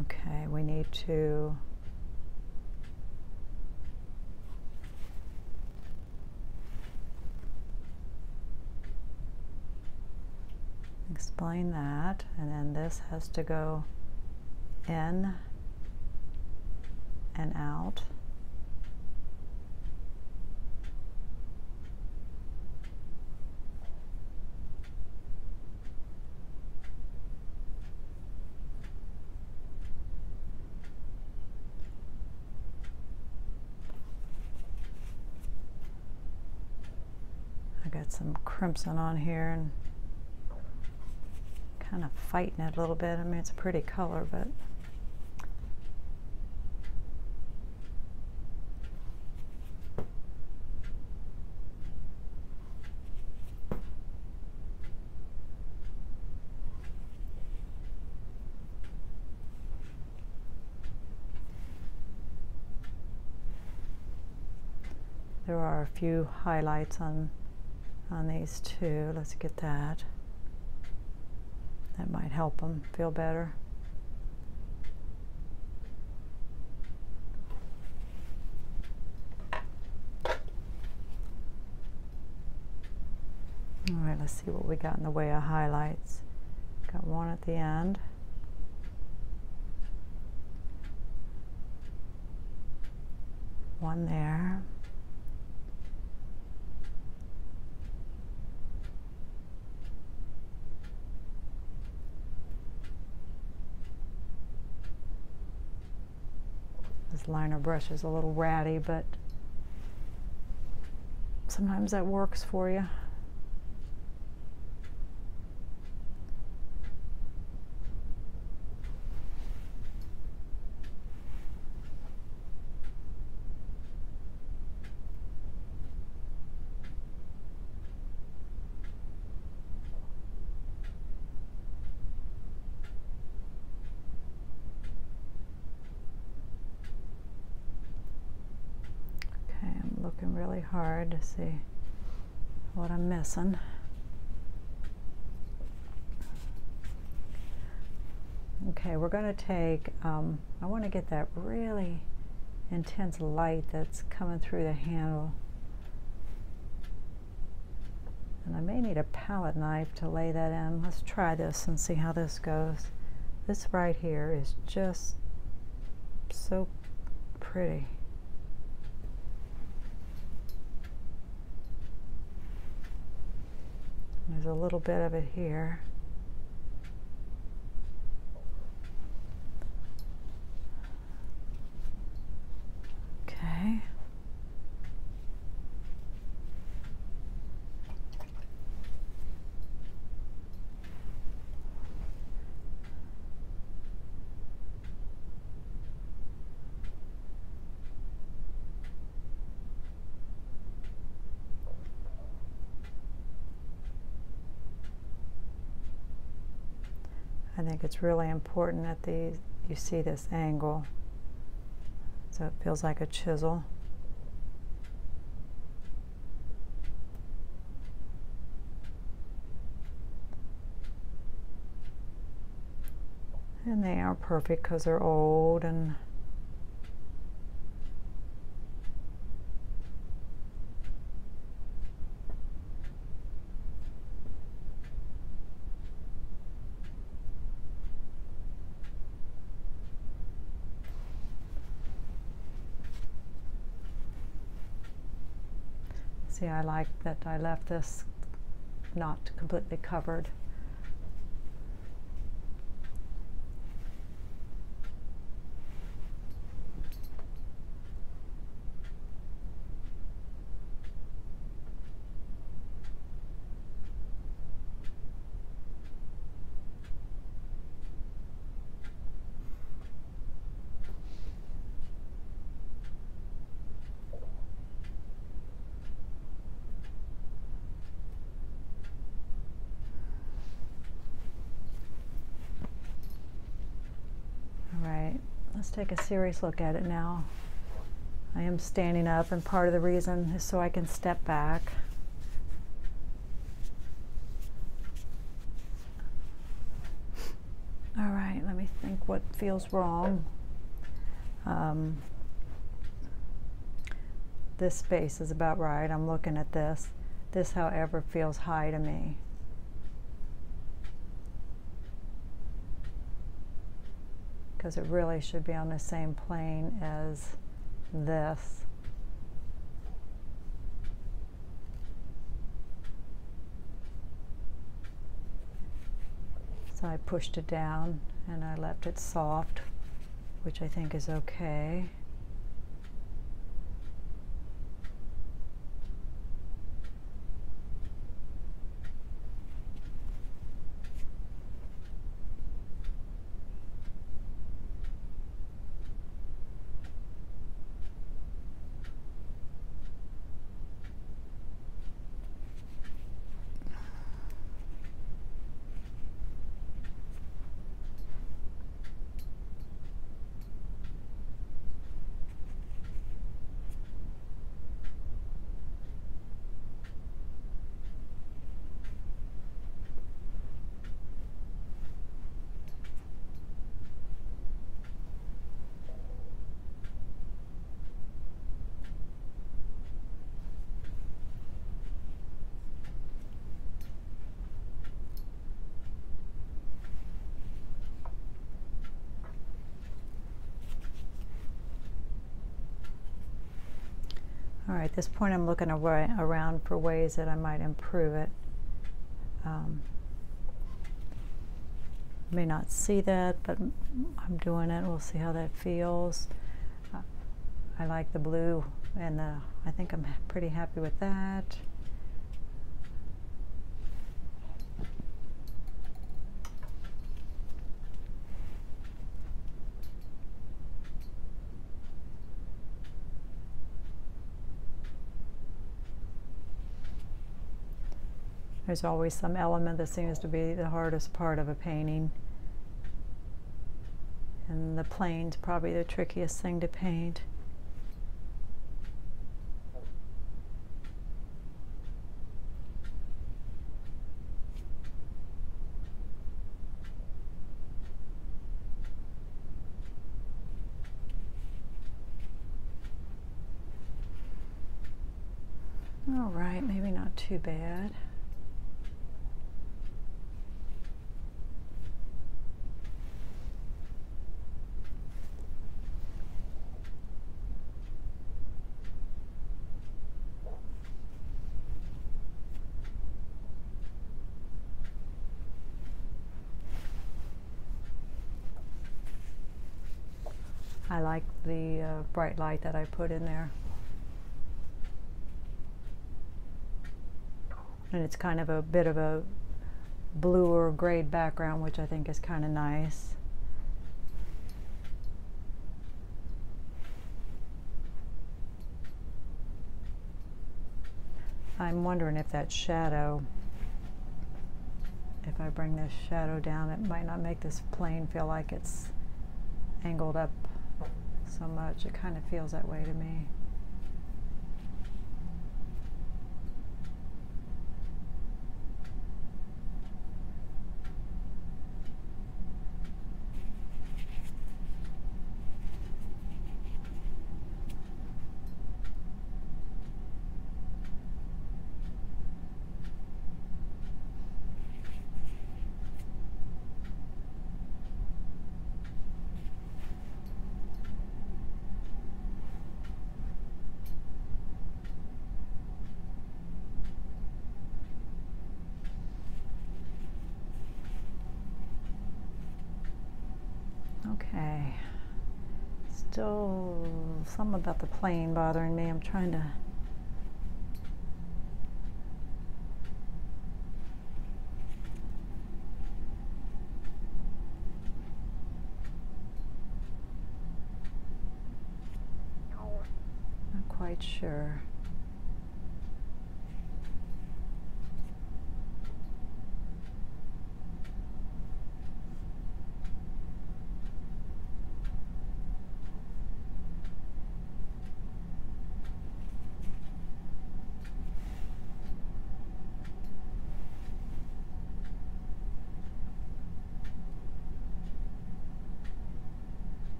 Speaker 1: Okay, we need to explain that. And then this has to go in and out. I got some crimson on here and kind of fighting it a little bit. I mean, it's a pretty color, but there are a few highlights on these two. Let's get that. That might help them feel better. All right, let's see what we got in the way of highlights. Got one at the end. One there. This liner brush is a little ratty, but sometimes that works for you. Looking really hard to see what I'm missing. Okay, we're going to take, I want to get that really intense light that's coming through the handle. And I may need a palette knife to lay that in. Let's try this and see how this goes. This right here is just so pretty. There's a little bit of it here. Okay. I think it's really important that you see this angle, so it feels like a chisel. And they aren't perfect because they're old and see, I like that I left this not completely covered. Let's take a serious look at it now. I am standing up, and part of the reason is so I can step back. All right, let me think what feels wrong. This space is about right. I'm looking at this. This, however, feels high to me. because it really should be on the same plane as this. So I pushed it down and I left it soft, which I think is okay. All right, at this point I'm looking around for ways that I might improve it. May not see that, but I'm doing it. We'll see how that feels. I like the blue, and I think I'm pretty happy with that. There's always some element that seems to be the hardest part of a painting. And the plane's probably the trickiest thing to paint. All right, maybe not too bad. I like the bright light that I put in there. And it's kind of a bit of a bluer grayed background, which I think is kind of nice. I'm wondering if that shadow, if I bring this shadow down, it might not make this plane feel like it's angled up so much. It kind of feels that way to me. Okay, still something about the plane bothering me. I'm trying to not quite sure.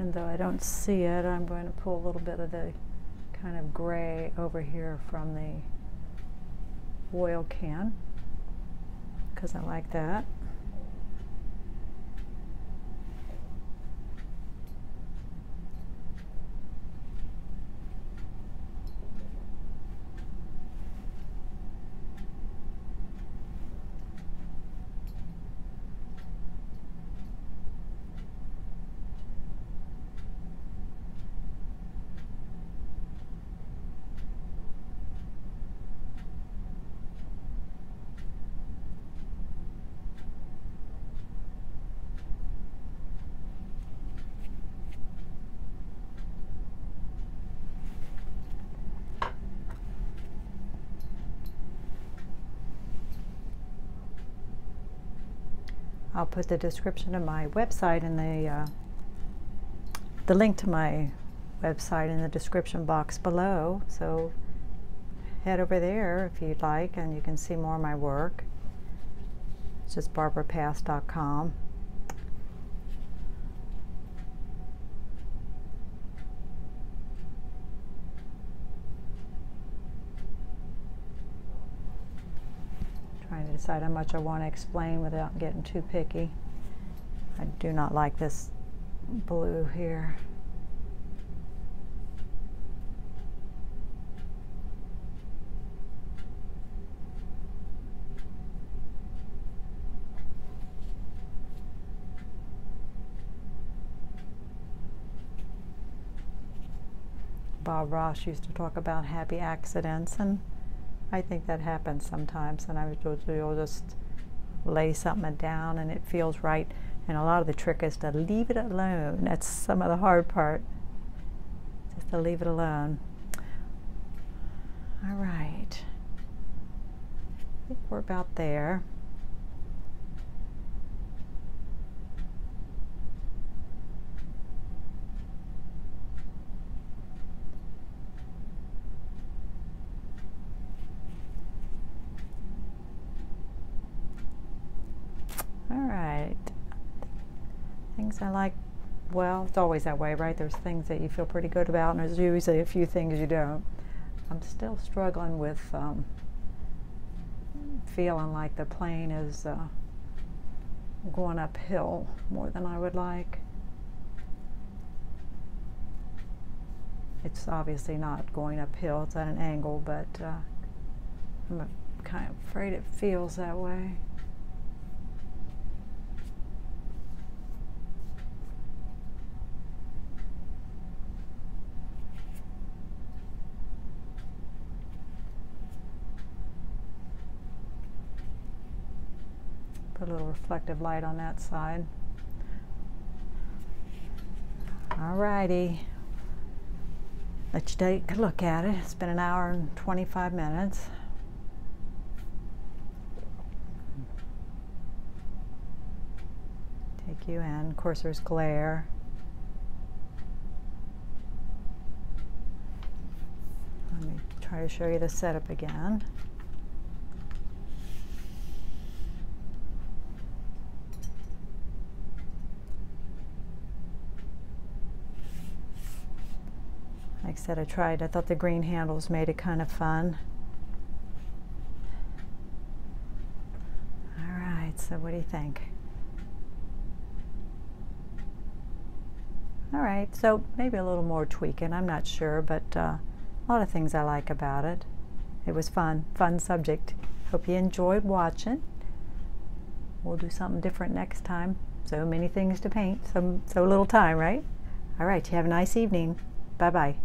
Speaker 1: And though I don't see it, I'm going to pull a little bit of the kind of gray over here from the oil can, because I like that. I'll put the description of my website in the link to my website in the description box below. So head over there if you'd like, and you can see more of my work. It's just barbarapass.com. Trying to decide how much I want to explain without getting too picky. I do not like this blue here. Bob Ross used to talk about happy accidents, and I think that happens sometimes, and you'll just lay something down and it feels right, and a lot of the trick is to leave it alone. That's some of the hard part, just to leave it alone. All right, I think we're about there. Things I like, well, it's always that way, right? There's things that you feel pretty good about, and there's usually a few things you don't. I'm still struggling with feeling like the plane is going uphill more than I would like. It's obviously not going uphill, it's at an angle, but I'm kind of afraid it feels that way. Put a little reflective light on that side. Alrighty, let you take a look at it. It's been an hour and 25 minutes. Take you in. Of course, there's glare. Let me try to show you the setup again. Like I said, I thought the green handles made it kind of fun. All right, so what do you think? All right, so maybe a little more tweaking, I'm not sure, but a lot of things I like about it. It was fun subject. Hope you enjoyed watching. We'll do something different next time. So many things to paint, so little time, right? All right, you have a nice evening. Bye-bye.